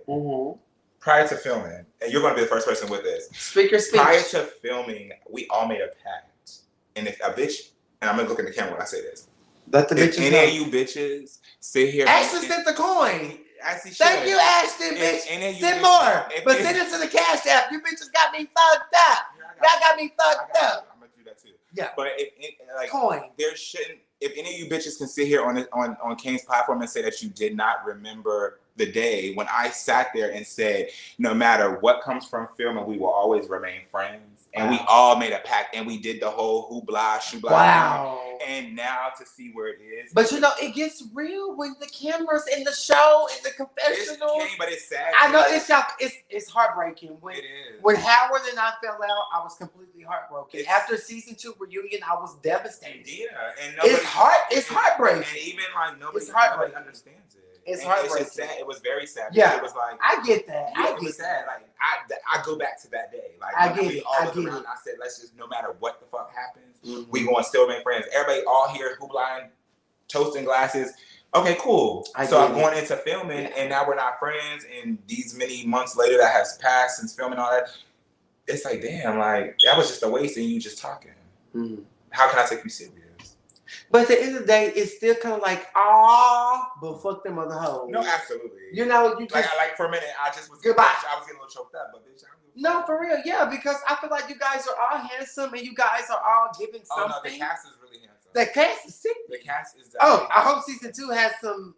Prior to filming, and you're going to be the first person with this. Speak. Prior to filming, we all made a pact. And if a bitch, and I'm going to look in the camera when I say this. Let the bitches if any of you bitches sit here. Ashton sent the coin. Thank you, Ashton, bitch. Send more. But send it to the Cash App. You bitches got me fucked up. Y'all got me fucked up. I'm going to do that too. Yeah. But coin. There shouldn't, if any of you bitches can sit here on Cain's platform and say that you did not remember the day when I sat there and said, no matter what comes from filming, we will always remain friends. And we all made a pact, and we did the whole hoopla, shoobla. Wow. And now to see where it is. But you know, it gets real when the cameras in the show, in the confessionals. But it's sad. I know it's heartbreaking. It is. When Howard and I fell out, I was completely heartbroken. After season 2 reunion, I was devastated. Yeah, and it's heartbreaking. And even like nobody understands it. It's heartbreaking. It's just sad. It was very sad. Yeah, it was like I get that. It was sad. Like I go back to that day. Like I get it. I said, let's just, no matter what the fuck happens, we going to still remain friends. Everybody all here hoopla, toasting glasses. Okay, cool. I'm going into filming, and now we're not friends. And these many months later, that has passed since filming all that. It's like, damn, like that was just a waste, and you just talking. How can I take you serious? But at the end of the day, it's still kind of like, but fuck them other hoes. No, absolutely. You know, you just like for a minute, I just was goodbye. I was getting a little choked up, but bitch, no, for real, yeah, because I feel like you guys are all handsome and you guys are all giving something. Oh no, the cast is really handsome. The cast is sick. The cast is. I hope season 2 has some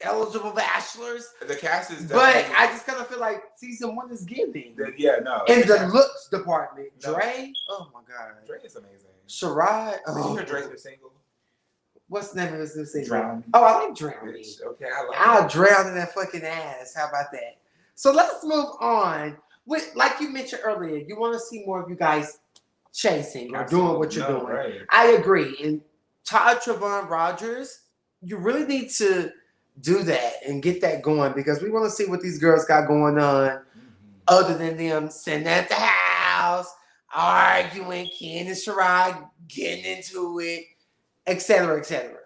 eligible bachelors. The cast is. But I just kind of feel like season 1 is giving. In the looks department, Dre. Oh my god, Dre is amazing. Sherrod. Did you hear Dre's new single? What's the name of his new single? Drown. Oh, I like Drowning. Okay, I'll drown in that fucking ass. How about that? So let's move on. Like you mentioned earlier, you want to see more of you guys chasing or doing what you're doing. Right. I agree. And Todd Trevon Rogers, you really need to do that and get that going because we want to see what these girls got going on other than them sitting at the house, arguing, Ken and Sherrod getting into it, etc., etc.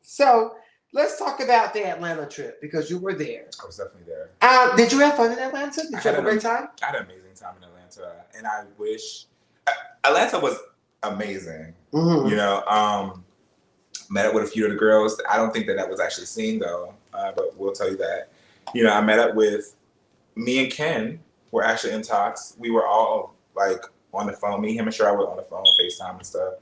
So let's talk about the Atlanta trip because you were there. I was definitely there. Did you have fun in Atlanta? Did you have a great time? I had an amazing time in Atlanta, and I wish Atlanta was amazing. You know, met up with a few of the girls. I don't think that was actually seen though, but we'll tell you that. You know, I met up with me and Ken. Were actually in talks. We were all like on the phone. Me, him, and Sherrod were on the phone, FaceTime and stuff.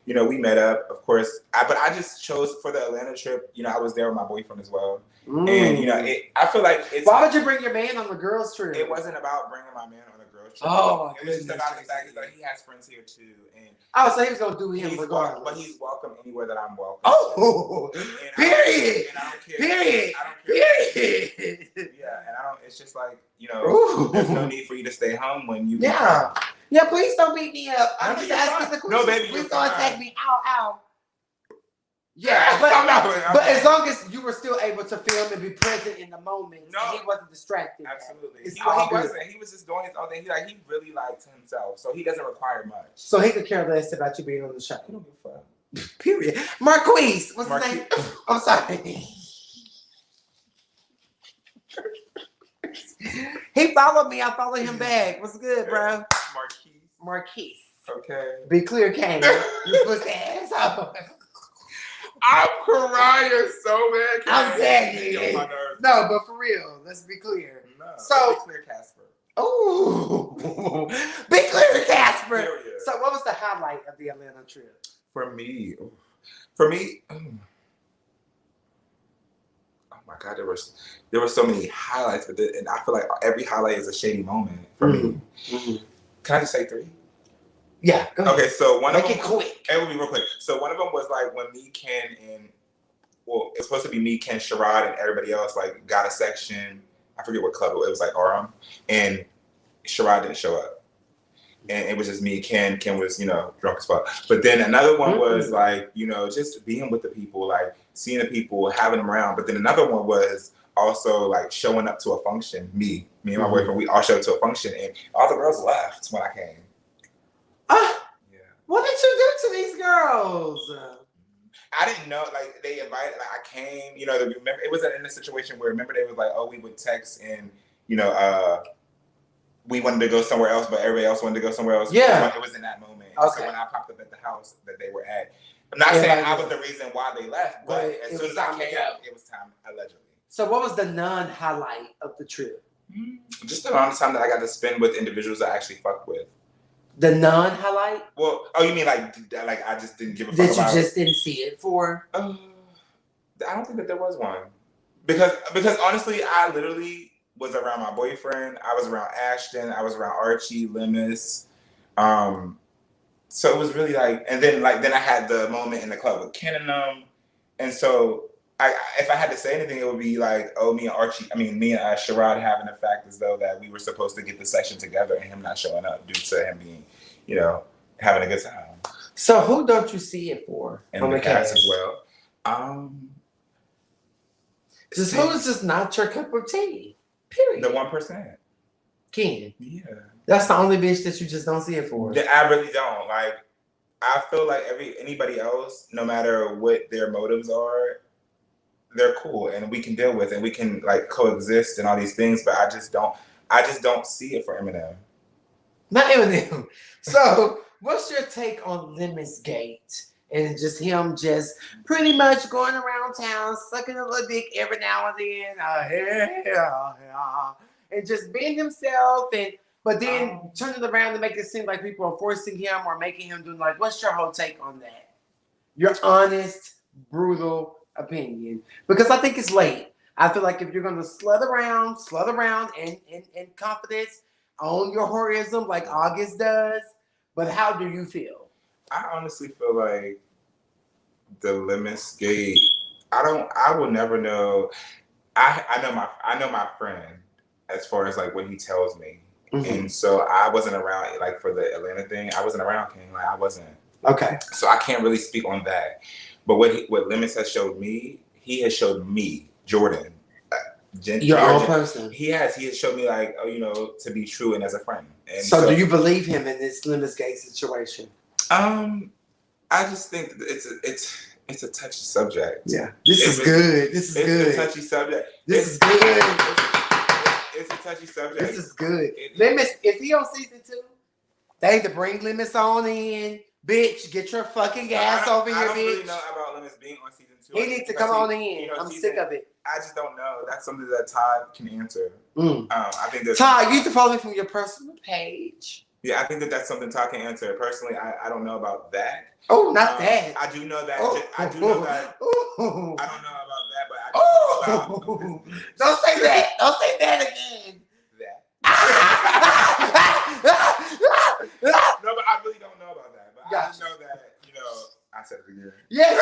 You know, we met up, of course. But I just chose for the Atlanta trip. You know, I was there with my boyfriend as well. And you know, I feel like it's. Why would you bring your man on the girls trip? It wasn't about bringing my man on the girls trip. Oh, it was just about the fact that he has friends here too. And so he was gonna do him regardless. But he's welcome anywhere that I'm welcome. Oh, period. And I don't care. Period. I don't care. Period. Yeah, and I don't. It's just like, you know, there's no need for you to stay home when you. Yeah, please don't beat me up. I'm just asking the question. No, baby, please don't attack me. Ow. Yeah, but as long as you were still able to film and be present in the moment, and he wasn't distracted. Absolutely. He was just doing his own thing. He really liked himself, so he doesn't require much. So he could care less about you being on the show. He don't give a fuck. Period. Marquise, what's his name? I'm sorry. He followed me. I followed him back. What's good, bro? Marquise. Okay. Be clear, Cain. You pussy asshole. I'm crying so bad. I'm begging. No, but for real, let's be clear. No, so be clear, Casper. Oh, be clear, Casper. Period. So, what was the highlight of the Atlanta trip? For me. Oh my God, there were so many highlights, and I feel like every highlight is a shady moment for me. Can I just say 3? Yeah. Go ahead. Okay, so one of them. Make it quick. It will be real quick. So one of them was like when me, Ken, and well, it was supposed to be me, Ken, Sherrod, and everybody else like got a section. I forget what club it was, like Aram, and Sherrod didn't show up. And it was just me, Ken. Ken was, you know, drunk as fuck. But then another one was like, you know, just being with the people, like seeing the people, having them around. But then another one was also like showing up to a function. Me and my boyfriend, we all showed up to a function, and all the girls left when I came. Yeah. What did you do to these girls? I didn't know, like they invited, like I came, you know, remember it was in a situation where, remember they was like, oh, we would text and, you know, we wanted to go somewhere else, but everybody else wanted to go somewhere else. Yeah. It was in that moment. Okay. So when I popped up at the house that they were at, I'm not saying I was the reason why they left, but as soon as I came out, it was time, allegedly. So what was the non-highlight of the trip? Just the amount of time that I got to spend with individuals I actually fuck with. The non-highlight? Well, oh, you mean like I just didn't give a fuck about it? That you just didn't see it for? I don't think that there was one. Because honestly, I literally was around my boyfriend. I was around Ashton. I was around Archie, Lemus. So it was really like, and then I had the moment in the club with Ken and them. And so if I had to say anything, it would be like, oh, me and Sherrod having the fact as though that we were supposed to get the session together and him not showing up due to him being, you know, having a good time. So who don't you see it for? And the cast as well. Just who's just not your cup of tea? Period. The 1%. Ken. Yeah. That's the only bitch that you just don't see it for. I really don't. Like, I feel like anybody else, no matter what their motives are, they're cool and we can deal with and we can like coexist and all these things, but I just don't see it for Eminem. Not Eminem. So what's your take on Lemon's Gate? And just him just pretty much going around town, sucking a little dick every now and then, and just being himself, but then turning around to make it seem like people are forcing him or making him do like, what's your whole take on that? Your honest, brutal opinion. Because I think it's late. I feel like if you're going to slut around in confidence, own your horism like August does, but how do you feel? I honestly feel like the Lemon's Gate, I will never know. I know my friend as far as like what he tells me. And so I wasn't around like for the Atlanta thing. I wasn't around King. Like I wasn't. Okay. So I can't really speak on that. But what Lemons has showed me, he has showed me, Jordyn. Your own person. He has showed me like, oh, you know, to be true and as a friend. And so do you believe him in this Lemon's Gate situation? I just think it's a touchy subject. Yeah. This is good. It's a touchy subject. This is good. It's a touchy subject. This is good. Lemon's, is he on season 2? They need to bring Lemon's on in. Bitch, get your fucking ass over here, bitch. I don't really know about Lemon's being on season 2. He needs to come on in. You know, I'm sick of it. I just don't know. That's something that Todd can answer. I think that Todd, you need to follow me from your personal page. Yeah, I think that's something Todd can answer. Personally, I don't know about that. Oh, not that. I do know that. I do know that. I don't know about that, but I do know about. Don't say that. Don't say that again. No, but I really don't know about that. But I just know that, you know, I said it again. Yes,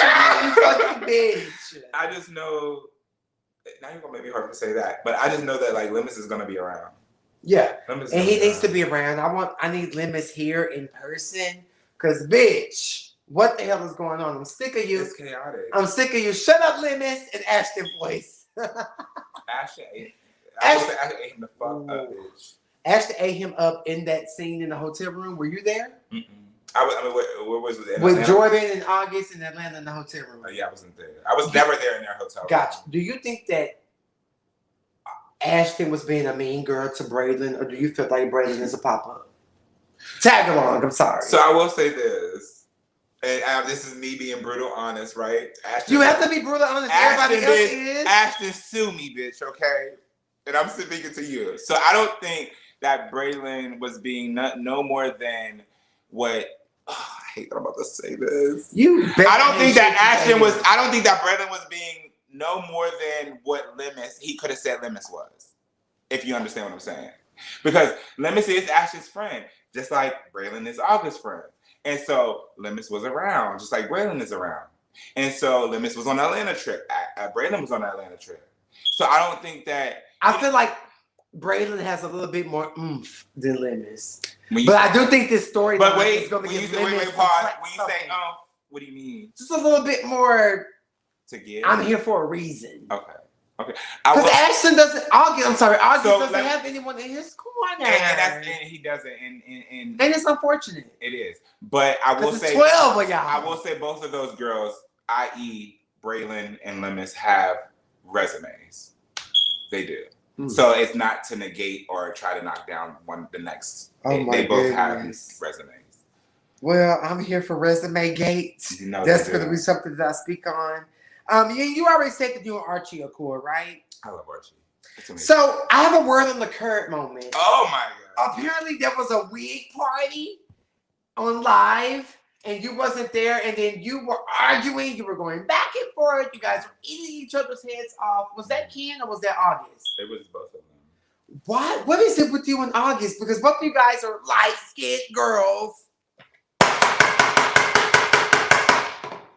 you fucking bitch. I just know. Now you're gonna make me hard to say that, but I just know that like Lemus is gonna be around. Yeah, and he needs to be around. I need Lemus here in person, cause bitch, what the hell is going on? I'm sick of you. It's chaotic. I'm sick of you. Shut up, Lemus and Ashton voice. Ashton ate him the fuck up, bitch. Ashton ate him up in that scene in the hotel room. Were you there? Where was it? With Jordyn and August in Atlanta in the hotel room. Yeah, I wasn't there. I was never there in their hotel room. Gotcha. Do you think that Ashton was being a mean girl to Braylon, or do you feel like Braylon is a pop-up? Tag along, I'm sorry. So I will say this, and this is me being brutal honest, right? Ashton, you have to be brutal honest. Everybody else is. Ashton, sue me, bitch, okay? And I'm speaking to you. So I don't think that Braylon was being no more than what... Oh, I hate that I'm about to say this. I don't think that Braylon was being no more than what Lemus, he could have said Lemus was. If you understand what I'm saying. Because Lemus is Ashton's friend, just like Braylon is August's friend. And so Lemus was around, just like Braylon is around. And so Lemis was on the Atlanta trip. Braylon was on the Atlanta trip. So I don't think that... I feel like Braylon has a little bit more oomph than Lemis. But I do think this story is going to give Lemis pause. When you say what do you mean? Just a little bit more to give. I'm here for a reason. Okay. Because Ashton doesn't. August doesn't have anyone in his corner. And he doesn't. And it's unfortunate. It is. But I will say 12 of y'all. I will say both of those girls, i.e. Braylon and Lemis, have resumes. They do. So it's not to negate or try to knock down the next. They both have resumes. Well, I'm here for resume gates. That's going to be something that I speak on. You already said that you and Archie are cool, right? I love Archie. So I have a word on the current moment. Oh my God. Apparently there was a wig party on live and you wasn't there, and then you were arguing, you were going back and forth, you guys were eating each other's heads off. Was that Cain or was that August? It was both of them. What is it with you and August? Because both of you guys are light-skinned girls.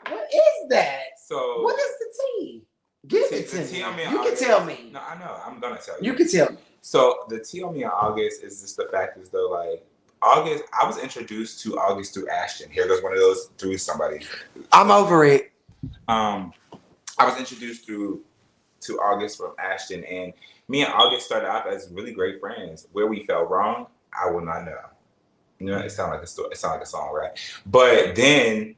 What is that? So what is the tea? Give it to me. You can tell me. No, I know. I'm gonna tell you. You can tell me. So the tea on me on August is just the fact is though, like August, I was introduced to August through Ashton. Here goes one of those through somebody. I'm over it. I was introduced to August from Ashton, and me and August started off as really great friends. Where we felt wrong, I will not know. You know, it sounds like a story. It sounds like a song, right? But then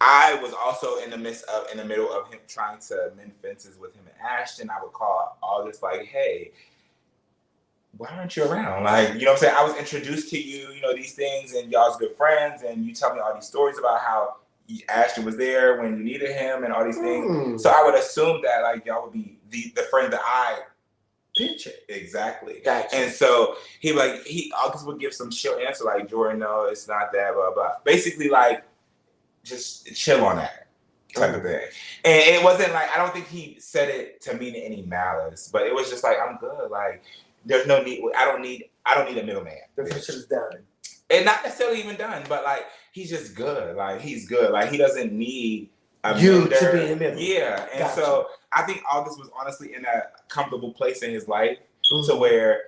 I was also in the middle of him trying to mend fences with him and Ashton. I would call August like, hey, why aren't you around? Like, you know what I'm saying? I was introduced to you, you know, these things, and y'all's good friends, and you tell me all these stories about how Ashton was there when you needed him and all these things. So I would assume that like y'all would be the friend that I picture. Exactly. Gotcha. And so August would give some chill answer like, Jordyn, no, it's not that, blah, blah. Basically like, just chill on that type of thing. And it wasn't like, I don't think he said it to mean any malice, but it was just like, I'm good. Like, there's no need. I don't need a middleman. The shit is done. And not necessarily even done, but like, he's just good. Like, he's good. Like, he doesn't need you to be in the middle. Yeah. And so I think August was honestly in a comfortable place in his life to where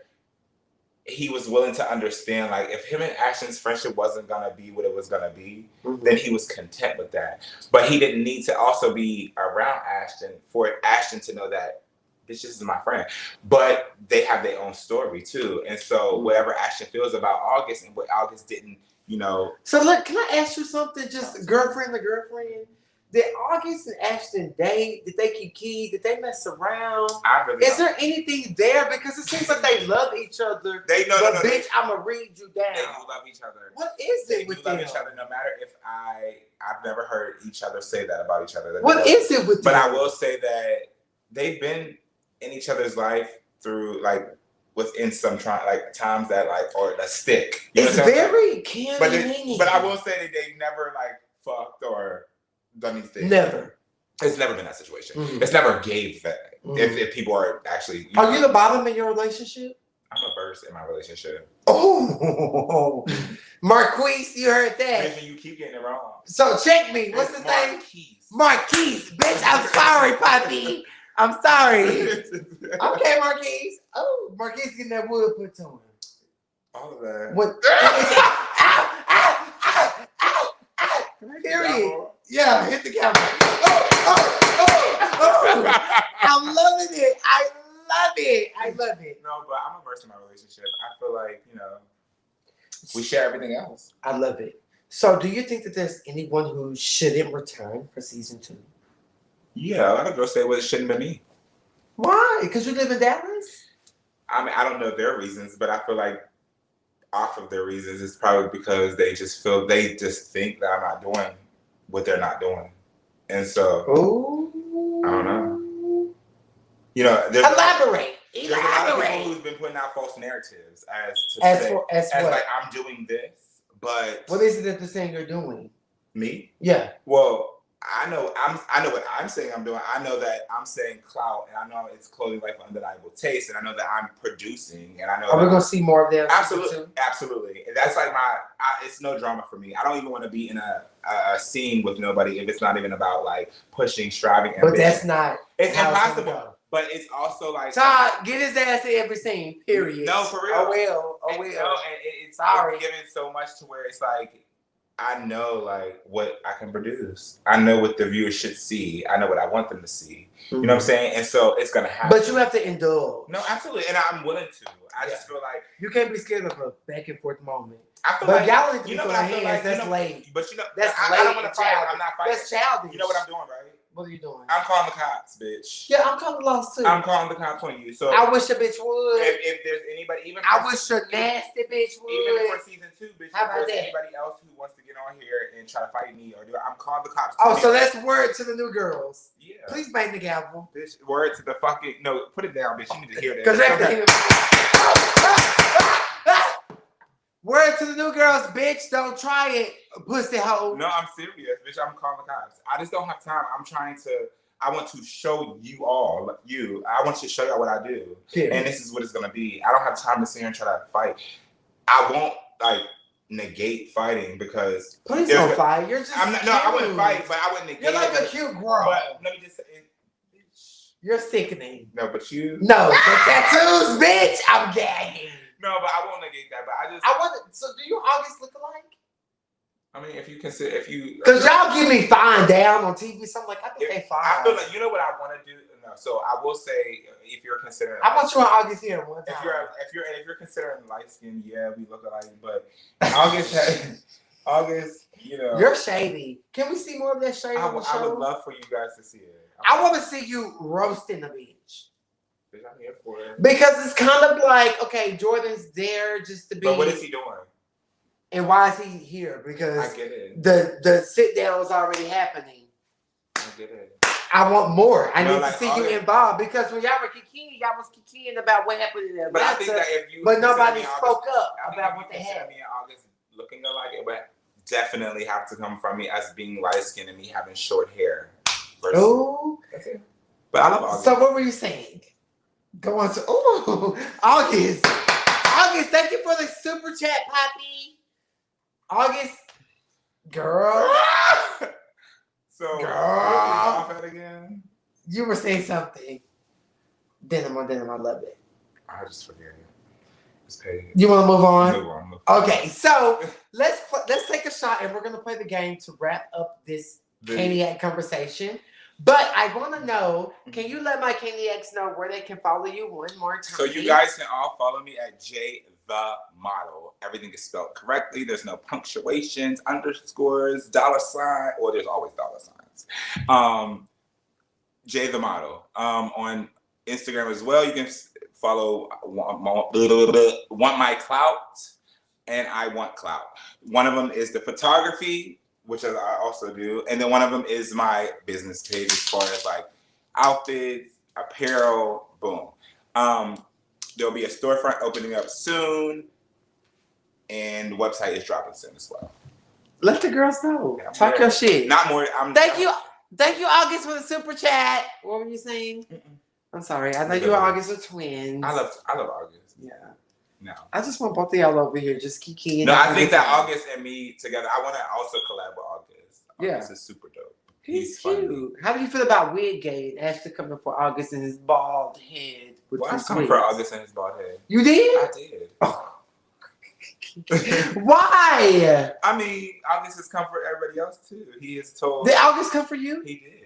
he was willing to understand, like, if him and Ashton's friendship wasn't going to be what it was going to be, then he was content with that. But he didn't need to also be around Ashton for Ashton to know that this is my friend. But they have their own story, too. And so whatever Ashton feels about August and what August didn't, you know. So, look, can I ask you something? Just girlfriend to girlfriend? Did August and Ashton date? Did they keep key? Did they mess around? Is there anything there? Because it seems like they love each other. Bitch, I'm going to read you down. They do love each other. What is it with them? They do love each other, no matter if I've never heard each other say that about each other. What is it with them? But I will say that they've been in each other's life through, like, within some times that, like, or that stick. You it's very canny. But I will say that they've never, like, fucked or done these things. Never. It's never been that situation. It's never gave that. If people are actually... Are you the bottom in your relationship? I'm a burst in my relationship. Oh! Marquise, you heard that. Listen, you keep getting it wrong. So check me. What's his name? Marquise. Bitch, I'm sorry, Poppy. I'm sorry. Okay, Marquise. Oh, Marquise getting that wood put to him. All of that. What? Ow! Period. Yeah, hit the camera. I'm loving it. I love it. No, but I'm immersed in my relationship. I feel like, you know, we share everything else. I love it. So do you think that there's anyone who shouldn't return for season 2? Yeah, a lot of girls say, well, it shouldn't be me. Why? Because you live in Dallas? I mean, I don't know their reasons, but I feel like off of their reasons, it's probably because they just think that I'm not doing what they're not doing. And so, I don't know. You know, there's Elaborate. There's a lot of people who's been putting out false narratives as like, I'm doing this, but... What is it that they're saying you're doing? Me? Yeah. Well, I know what I'm saying I'm doing. I know that I'm saying clout, and I know it's clothing life for undeniable taste, and I know that I'm producing, and I know. Are we gonna see more of that? Absolutely. And that's like it's no drama for me. I don't even want to be in a scene with nobody if it's not even about like pushing, striving, ambition. But that's not. It's impossible. But it's also like Todd, get his ass in every scene. Period. No, for real. Oh well. It's given so much to where it's like. I know like what I can produce. I know what the viewers should see. I know what I want them to see. You know what I'm saying? And so it's gonna happen. But you have to indulge. No, absolutely, and I'm willing to. I just feel like you can't be scared of a back and forth moment. I feel but like y'all need to you know what I feel like. That's late. But that's I don't want to fight. I'm not fighting. That's childish. You know what I'm doing, right? What are you doing? I'm calling the cops, bitch. Yeah, I'm calling the laws too. I'm calling the cops on you. So I wish a bitch would. If there's anybody, even I wish a nasty bitch would. Even for season 2, bitch. How about if there's that? anybody else who wants to get on here and try to fight me or do it, I'm calling the cops. Oh, so that's word to the new girls. Yeah. Please bang the gavel. Bitch, word to the fucking put it down, bitch. You need to hear that. Because word to the new girls, bitch. Don't try it, pussy hoe. No, I'm serious, bitch. I'm calling the cops. I just don't have time. I want to show you all, I want to show y'all what I do. Yeah. And this is what it's going to be. I don't have time to sit here and try to fight. I won't, negate fighting because... Please don't fight. You're just I wouldn't fight, but I wouldn't negate it. You're like a cute girl. But let me just say... You're sickening. No, but you... No, the tattoos, bitch! I'm gagging. No, but I won't negate that, but so do you August look alike? I mean, because y'all give me fine down on TV, so I'm like, I think they fine. I feel like you know what I want to do. No, so I will say, if you're considering, I want you on August here one time. If you're considering light skin, yeah, we look alike. But August, you're shady. Can we see more of that shade on the show? I would love for you guys to see it. I want to see you roasting the bitch. I'm here for it. Because it's kind of like, okay, Jordyn's there just to be. But what is he doing? And why is he here? Because I get it. The sit down is already happening. I get it. I want more. I need to see you involved because when y'all were kikiing, y'all was kikiing about what happened in Atlanta. But I think that but nobody spoke up about what they had. Me in August looking alike, it would definitely have to come from me as being light skinned and me having short hair. Oh, but I love August. So what were you saying? Go on to August. August, thank you for the super chat, Poppy. August, girl. So, girl, off at again. You were saying something. Denim on denim, I love it. I just forget it. It's paid. You want to move on? Move on. Okay, so let's take a shot, and we're gonna play the game to wrap up this CAINIAC conversation. But I want to know, can you let my CAINIACs know where they can follow you one more time? So you guys can all follow me at J the Model. Everything is spelled correctly. There's no punctuations, underscores, $sign, or there's always $signs. J the Model. On Instagram as well, you can follow Want My Clout and I Want Clout. One of them is the photography, which I also do, and then one of them is my business page as far as like outfits, apparel, boom. There'll be a storefront opening up soon, and the website is dropping soon as well. Let the girls know. Yeah, talk your shit. Not more. Thank you, August, for the super chat. What were you saying? I'm sorry. I know you and August are twins. I love August. Yeah. No. I just want both of y'all over here just kiki. No, I think that August and me together. I want to also collab with August. August is super dope. He's cute. Funny. How do you feel about Wiggate? Ashley coming for August and his bald head. Well, I'm coming for August and his bald head. You did? I did. Oh. Why? I mean, August has come for everybody else too. He has told. Did August come for you? He did.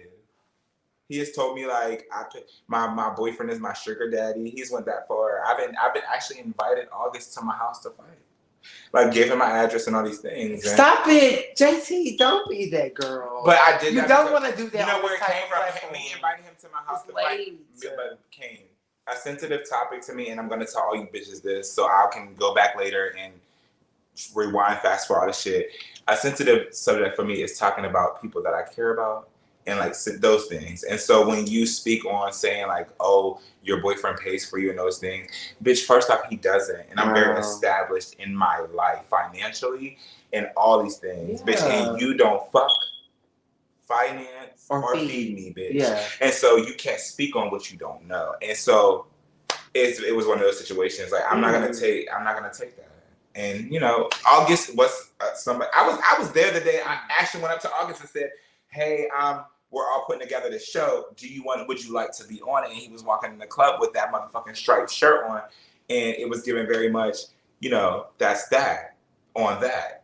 He has told me like my boyfriend is my sugar daddy. He's went that far. I've been actually invited August to my house to fight. Like gave him my address and all these things. Stop it, JT! Don't be that girl. But I did. You don't want to do that. You know where it came from? Me inviting him to my house to fight. But Cain, a sensitive topic to me, and I'm gonna tell all you bitches this, so I can go back later and rewind, fast forward all this shit. A sensitive subject for me is talking about people that I care about. And like those things. And so when you speak on saying like, oh, your boyfriend pays for you and those things, bitch, first off, he doesn't. And I'm very established in my life financially and all these things, bitch. And you don't fuck finance or feed me, bitch. Yeah. And so you can't speak on what you don't know. And so it was one of those situations. Like I'm not gonna take that. And you know, August was somebody. I was there the day I actually went up to August and said, "Hey, we're all putting together this show. Would you like to be on it?" And he was walking in the club with that motherfucking striped shirt on, and it was given very much, you know, that's that on that.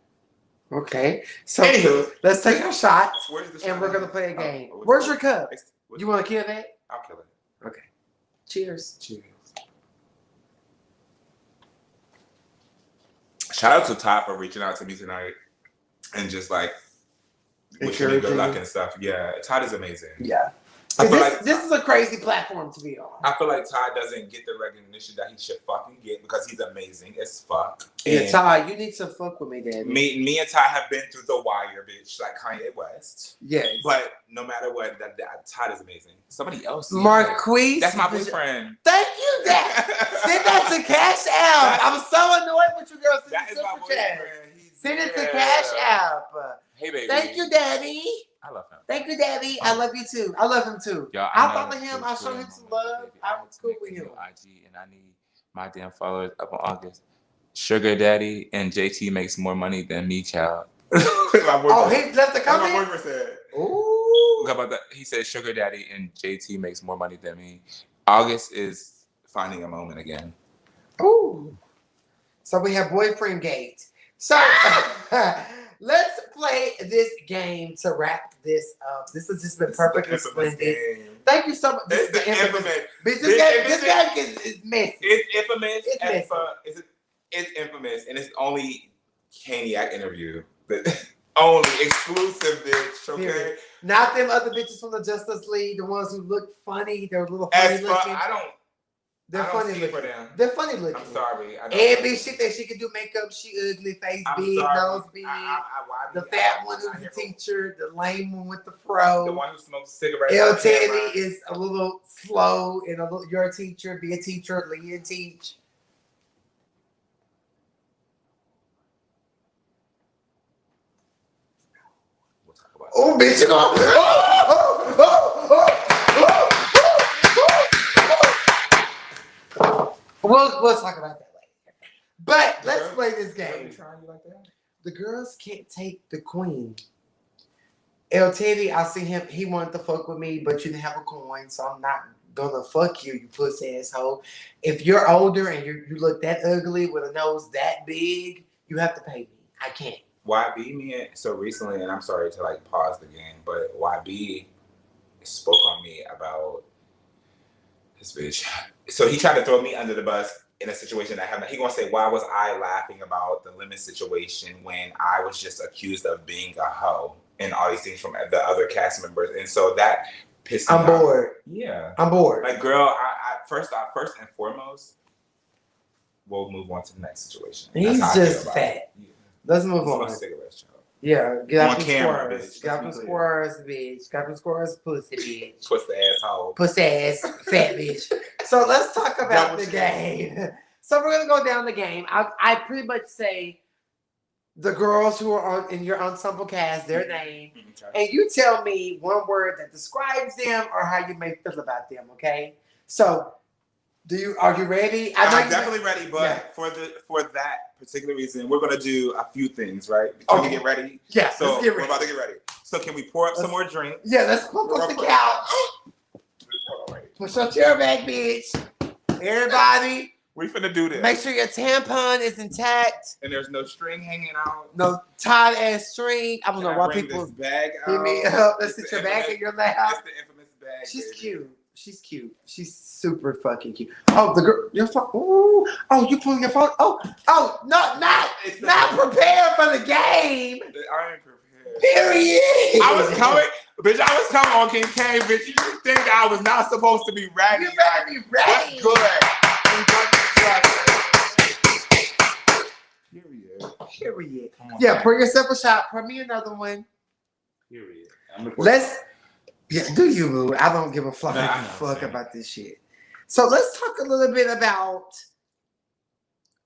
Okay. So anywho, let's take our shots. Where's the shot? And we're gonna play a game. Where's your cup? You want to kill that? I'll kill it. Okay. Cheers. Cheers. Shout out to Todd for reaching out to me tonight and just like wishing me good luck and stuff. Yeah, Todd is amazing. Yeah. This is a crazy platform to be on. I feel like Todd doesn't get the recognition that he should fucking get because he's amazing as fuck. Yeah, Todd, you need to fuck with me, Daddy. Me and Todd have been through the wire, bitch, like Kanye West. Yes. But no matter what, that Todd is amazing. Somebody else. Marquise. That's my boyfriend. Thank you, Dad. Send that to Cash App. I'm so annoyed with you girls. That is my boyfriend. Send it to Cash App. Hey, baby. Thank you, Daddy. I love him. Thank you, Daddy. I love you too. I love him too. I follow him. I show him some love. I'm cool with him. IG and I need my damn followers up on August. Sugar Daddy and JT makes more money than me, child. Oh, he left the comment. My boyfriend said. Ooh. How about that? He said Sugar Daddy and JT makes more money than me. August is finding a moment again. Ooh. So we have boyfriend gate. So let's play this game to wrap this up. This has just been perfectly splendid. Thank you so much. This is the infamous. This game is messy. It's infamous. It's messy. It's infamous, and it's only CAINIAC interview. Only exclusive, bitch. Okay. Period. Not them other bitches from the Justice League, the ones who look funny. They're a little funny looking. They're funny looking. For them. They're funny looking. I'm sorry. Every shit that she can do makeup, she ugly, face big, nose big. The fat one who's the teacher, the lame one with the fro. The one who smokes cigarettes. El Teddy is a little slow and a little. You're a teacher. Be a teacher. Lead and teach. We'll talk about Oh, bitch! We'll talk about that later. But let's play this game. The girls can't take the queen. El Teddy, I see him. He wanted to fuck with me, but you didn't have a coin, so I'm not gonna fuck you, you pussy asshole. If you're older and you look that ugly with a nose that big, you have to pay me. I can't. YB so recently, and I'm sorry to like pause the game, but YB spoke on me about this bitch. So he tried to throw me under the bus in a situation that happened. He gonna say, why was I laughing about the lemon situation when I was just accused of being a hoe and all these things from the other cast members? And so that pissed me off. I'm bored. Yeah. I'm bored. Like, girl, I first and foremost, we'll move on to the next situation. He's just fat. Yeah. Let's move on. Cigarettes, child. Yeah, get out the camera, squares. Get out the squares, bitch. Get out the squares, pussy, bitch. Pussy asshole. Pussy ass, fat bitch. So let's talk about the game. So we're gonna go down the game. I pretty much say the girls who are in your ensemble cast, their name, and you tell me one word that describes them or how you may feel about them. Okay. So, are you ready? I'm definitely ready, but for that particular reason, we're gonna do a few things, right? Can we get ready? Yeah. So let's get ready. We're about to get ready. So can we pour up some more drinks? Yeah, let's pump up the couch. Push your chair back, bitch. Everybody. We finna do this. Make sure your tampon is intact. And there's no string hanging out. No tied ass string. I don't know why people bag give me up. Let's sit your bag in your lap. That's the infamous bag. She's cute. She's cute. She's super fucking cute. Oh, the girl, your phone. Ooh. Oh, you pulling your phone? Oh, not prepared for the game. I ain't prepared. Period. I was coming on King Cain, bitch. You think I was not supposed to be ready? You better be ready. That's good. Period. Yeah, pour yourself a shot. Pour me another one. Period. Do you, boo? I don't give a fuck about this shit. So let's talk a little bit about.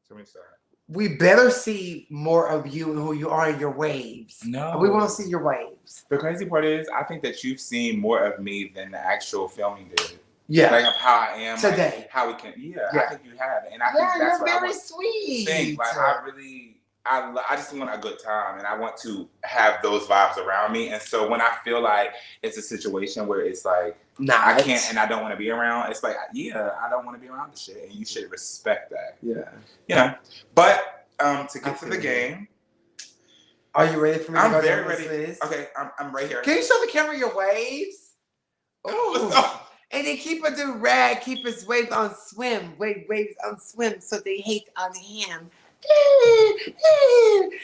Let me start. we better see more of you and who you are in your waves. No. We want to see your waves. The crazy part is, I think that you've seen more of me than the actual filming did. Yeah. Like of how I am today. Like, how we can. I think you have, and I think that's you're what very I want sweet. to think. Like I just want a good time, and I want to have those vibes around me. And so when I feel like it's a situation where it's like I can't and I don't want to be around, it's like I don't want to be around the shit, and you should respect that. Yeah. You know. But to get to the game. Are you ready for me? I'm very ready. Okay, I'm right here. Can you show the camera your waves? Oh. And then keep a do rag, keep his waves on swim, waves on swim, so they hate on him.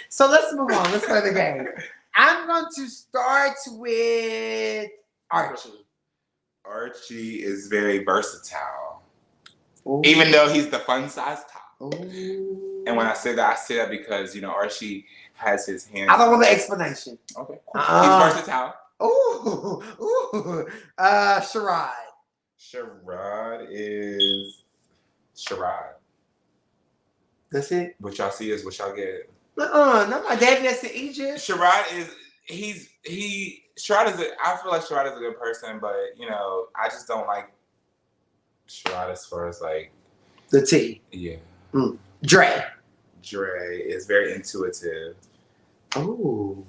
So let's move on. Let's play the game. I'm going to start with Archie. Archie is very versatile. Ooh. Even though he's the fun size top. Ooh. And when I say that because, Archie has his hands. I don't want the explanation. Okay, cool. He's versatile. Ooh. Sherrod. Sherrod is Sherrod. That's it? What y'all see is what y'all get. Not my daddy that's in Egypt. Sherrod is, I feel like Sherrod is a good person, but, I just don't like Sherrod as far as like. The T. Yeah. Dre is very intuitive. Oh.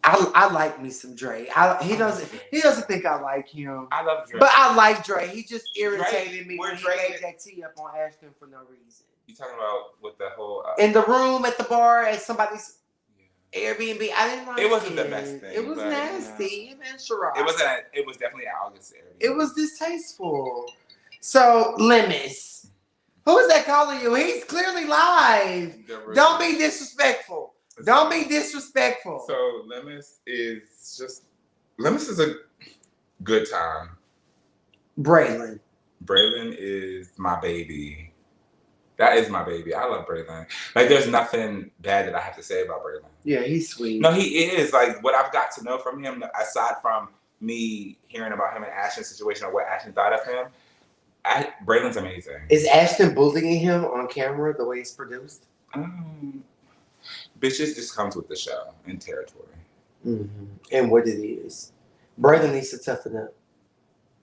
I like me some Dre. He doesn't think I like him. I love Dre. But I like Dre. He just irritated me when he gave that tea up on Ashton for no reason. You talking about with the whole in the room at the bar at somebody's Airbnb. I didn't like it. It wasn't the best thing. It was nasty. Man, Sherrod. It was definitely at August Airbnb. It was distasteful. So Lemis. Who is that calling you? He's clearly live. Don't be disrespectful. Don't be disrespectful. So Lemis is a good time. Braylon is my baby. That is my baby. I love Braylon. Like, there's nothing bad that I have to say about Braylon. Yeah, he's sweet. No, he is. Like, what I've got to know from him, aside from me hearing about him and Ashton's situation or what Ashton thought of him, Braylon's amazing. Is Ashton bullying him on camera the way it's produced? Bitches just comes with the show and territory. Mm-hmm. And what it is. Braylon needs to toughen up.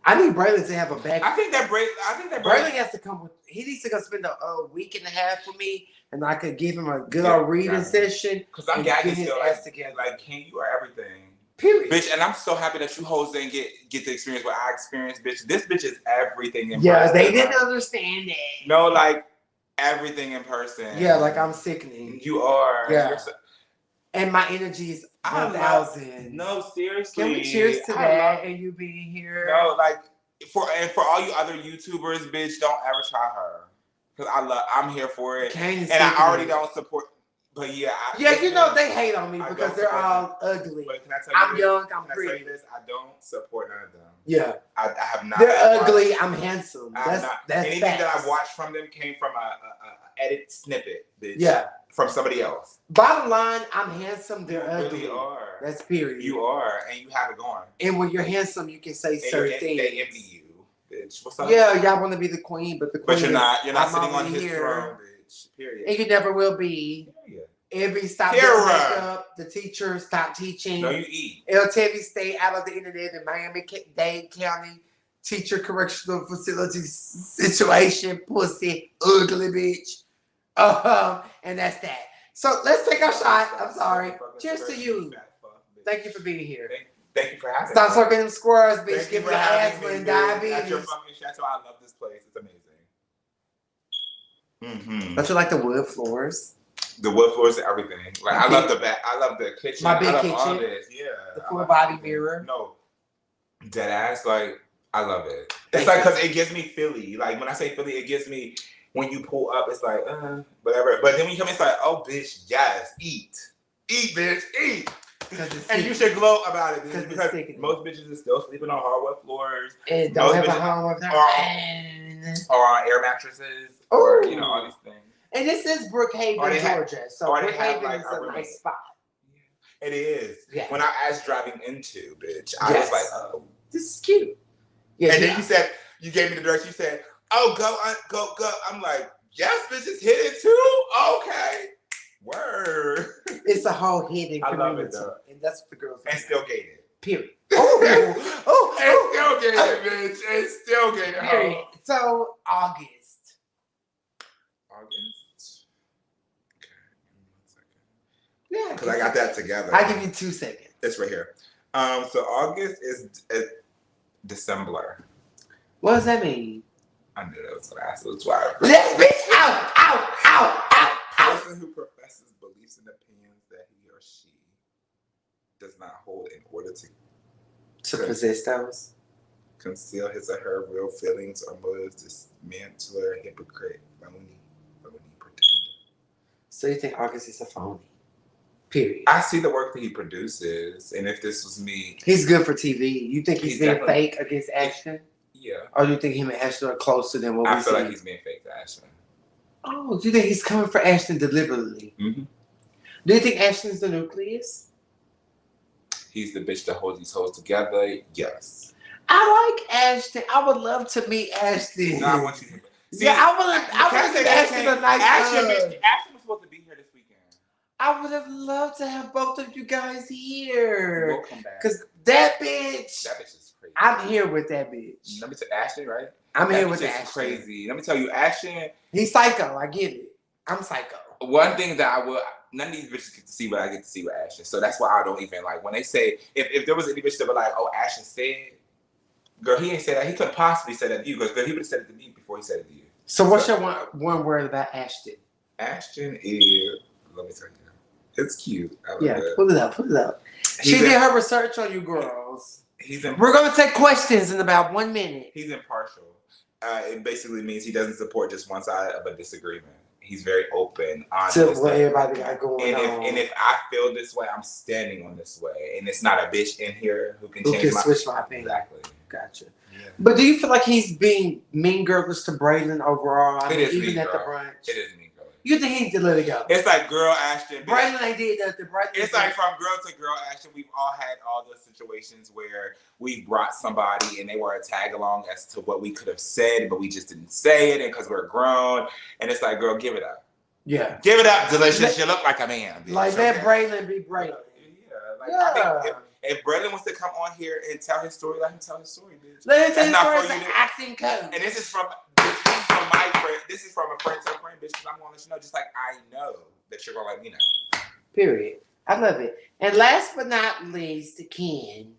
I need Braylon to have a back. I think that Braylon has to come with. He needs to go spend a week and a half with me, and I could give him a good old reading session. Because I'm gagging his still. ass together. Like, Cain, you are everything. Period. Bitch, and I'm so happy that you hoes didn't get the experience what I experienced, bitch. This bitch is everything in person. Yeah, they didn't understand it. No, like, everything in person. Yeah, like I'm sickening. You are. Yeah. And my energy is 1,000. No, seriously. Can we cheers to that and you being here? No, like, for all you other YouTubers, bitch, don't ever try her. Because I'm here for it. And I already don't support. But yeah. They hate on me because they're all ugly. But can I tell you I'm young, I'm pretty. I tell you this? I don't support none of them. Yeah. I have not. They're ugly, I'm handsome. That's anything facts. that I've watched from them came from a edit snippet, bitch. Yeah. From somebody else. Bottom line, I'm handsome, they're ugly. You really are. That's period. You are, and you have it going. And when you're handsome, you can say certain things. They envy you, bitch. What's up? Yeah, y'all want to be the queen, but the queen. But you're not. You're not I'm sitting on his throne, bitch. Period. And you never will be. Period. Every stop doing makeup. The teacher stop teaching. No, you eat. LTV stay out of the internet in Miami-Dade County teacher correctional facility situation. Pussy, ugly bitch. And that's that. So let's take our shot. I'm sorry. Cheers to you. Thank you for being here. Thank you for having me. Stop circling them squirrels, bitch. Thank Give you me for having asthma me, and dude. diabetes. That's your fucking chateau. I love this place. It's amazing. Mm-hmm. Don't you like the wood floors? The wood floors and everything. Like, I love the back. I love the kitchen. My big I love kitchen. all this. Yeah. The full body mirror. No. Dead ass. Like, I love it. It's like, because it gives me Philly. Like, when I say Philly, it gives me, when you pull up, it's like, whatever. But then when you come in, it's like, oh, bitch, yes, eat. Eat, bitch, eat. And you should glow about it, bitch, because most bitches are still sleeping on hardwood floors. And don't have a home of their own. Or on air mattresses. Or, all these things. And this is Brookhaven, Georgia. So Brookhaven is a nice spot. It is. Yeah. When I asked driving into, bitch, I was like, oh. This is cute. Yeah, and then you gave me the direction. You said, oh, go. I'm like, Yes, bitches hit it too. Okay. Word. It's a whole hidden I love community. it, though. And that's what the girls And still gated. Period. It's still gated, bitch. It's still gated. Period. So, August. August? Okay. 1 second. Yeah. Because I got that together. I give you 2 seconds. It's right here. So August is December. What does that mean? I knew that was what I asked. That's why. Let's bitch out. Person who professes beliefs and opinions that he or she does not hold in order to possess those. Conceal his or her real feelings or motives, dismantler, hypocrite, phony pretender. So you think August is a phony? Period. I see the work that he produces, and if this was me, he's good for TV. You think he's being fake against Ashton? Yeah. Or do you think him and Ashton are closer than what we see? I feel like he's being fake to Ashton. Oh, do you think he's coming for Ashton deliberately? Mm-hmm. Do you think Ashton's the nucleus? He's the bitch that holds these hoes together. Yes. I like Ashton. I would love to meet Ashton. No, I want you to. See, yeah, I would give Ashton a nice Ashton was supposed to be here this weekend. I would have loved to have both of you guys here. We'll come back. Because that bitch. That bitch is crazy. I'm here with that bitch. Let me tell Ashton, right? I'm here with Ashton. Ashton. Crazy. Let me tell you, Ashton. He's psycho. I get it. I'm psycho. One thing that I will. None of these bitches get to see what I get to see with Ashton. So that's why I don't even like when they say if there was any bitch that were like, oh, Ashton said, girl, he ain't said that. He could possibly say that to you because he would have said it to me before he said it to you. So what's your one word about Ashton? Ashton is, let me tell you, it's cute. Pull it up. She did her research on you girls. We're gonna take questions in about 1 minute. He's impartial. It basically means he doesn't support just one side of a disagreement. He's very open, honest. To what everybody got going on. And if I feel this way, I'm standing on this way. And it's not a bitch in here who can switch my opinion. Exactly. Gotcha. Yeah. But do you feel like he's being mean girlish to Braylon overall? It is even mean, at girl. the brunch. It is mean, girl. You think he need to let it go? It's like girl Ashton. Braylon ain't did nothing. It's like from girl to girl Ashton. We've all had all those situations where we brought somebody and they were a tag along as to what we could have said, but we just didn't say it, and because we're grown. And it's like, girl, give it up. Yeah. Give it up, delicious. You look like a man. Bitch. Like let Braylon be Braylon. I think if Braylon wants to come on here and tell his story, let him tell his story, bitch. Let him tell his story as an acting coach. And this is from my friend. This is from a friend to a friend, bitch. Because I'm gonna let you know, just like I know that you're gonna let me know. Period. I love it. And last but not least, Cain.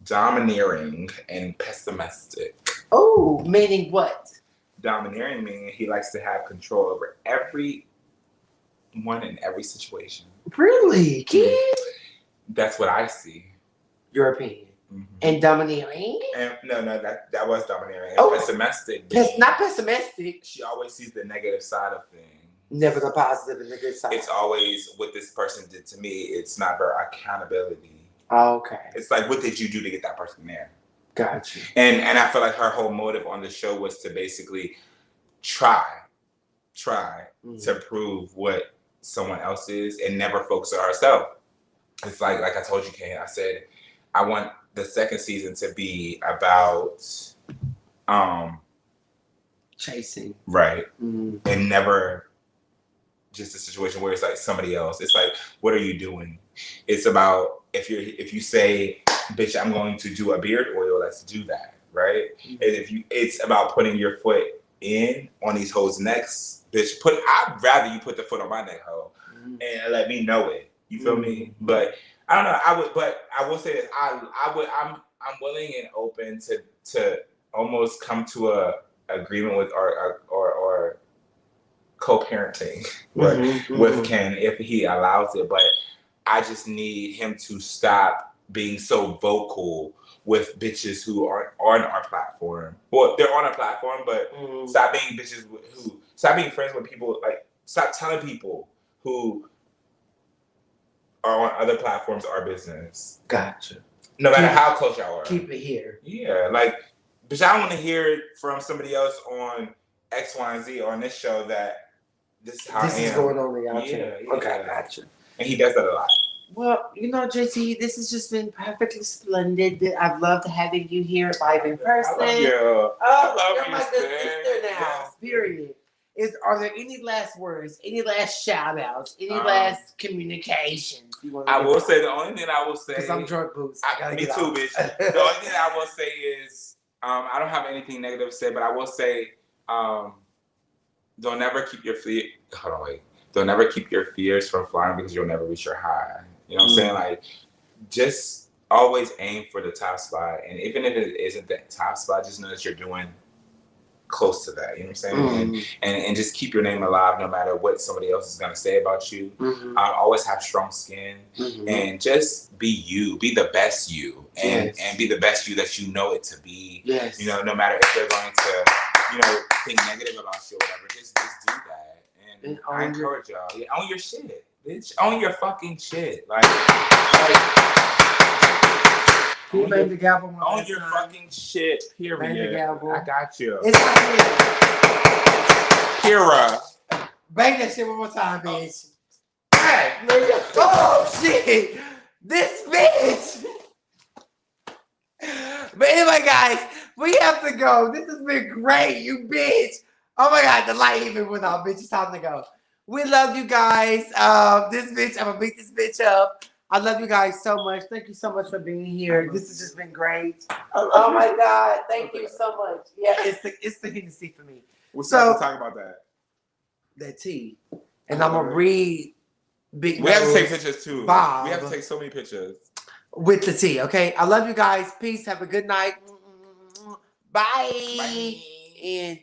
Domineering and pessimistic. Oh, meaning what? Domineering meaning he likes to have control over everyone in every situation. Really, Cain? That's what I see. Your opinion. Mm-hmm. And domineering? And no, that was domineering. And pessimistic. Not pessimistic. She always sees the negative side of things. Never the positive and the good side. It's always what this person did to me. It's not their accountability. Oh, okay. It's like, what did you do to get that person there? Gotcha. And I feel like her whole motive on the show was to basically try to prove what someone else is and never focus on herself. It's like I told you, Cain, I said, I want the second season to be about chasing. Right. Mm-hmm. And never just a situation where it's like somebody else. It's like, what are you doing? It's about if you say, bitch, I'm going to do a beard oil, let's do that, right? Mm-hmm. And it's about putting your foot in on these hoes' necks, bitch. I'd rather you put the foot on my neck, hoe, and let me know it. You feel me? But I don't know. I will say this. I'm willing and open to almost come to a agreement with or co-parenting with Ken if he allows it. But I just need him to stop being so vocal with bitches who aren't on our platform. Well, they're on our platform, but stop being bitches stop being friends with people. Like, stop telling people who are on other platforms our business. Gotcha. No matter how close y'all are. Keep it here. Yeah, like, but I don't want to hear it from somebody else on X, Y, and Z on this show that this is how this is going on in y'all channel. Okay, gotcha. And he does that a lot. Well, JT, this has just been perfectly splendid. I've loved having you here live in person. I love you. Oh, you're my good sister now. Yes. Period. Are there any last words, any last shout outs, any last communications you want to I will say the only thing I will say, because I'm drunk, boots. Me too, bitch. The only thing I will say is I don't have anything negative to say, but I will say don't never keep your don't never keep your fears from flying because you'll never reach your high. You know what I'm saying? Like, just always aim for the top spot, and even if it isn't that top spot, just know that you're doing close to that. You know what I'm saying? And just keep your name alive no matter what somebody else is gonna say about you. Always have strong skin and just be you. Be the best you, and be the best you that you know it to be. Yes. You know, no matter if they're going to think negative about you or whatever, just do that. And I encourage y'all. Yeah, own your shit, bitch. Own your fucking shit. Like can you bang the gavel one on your fucking shit, period. Bang the gavel. I got you. It's right here. Kira. Bang that shit one more time, bitch. Hey, oh shit! This bitch! But anyway, guys, we have to go. This has been great, you bitch. Oh my god, the light even went off, bitch. It's time to go. We love you guys. This bitch, I'm gonna beat this bitch up. I love you guys so much. Thank you so much for being here. This has just been great. Oh my god, thank you so much. Yeah, it's the Hennessy for me. We'll start to talk about that. That tea. And I'm gonna read Big We have to take pictures too. Bob. We have to take so many pictures. With the tea, okay? I love you guys. Peace. Have a good night. Bye. Bye. And.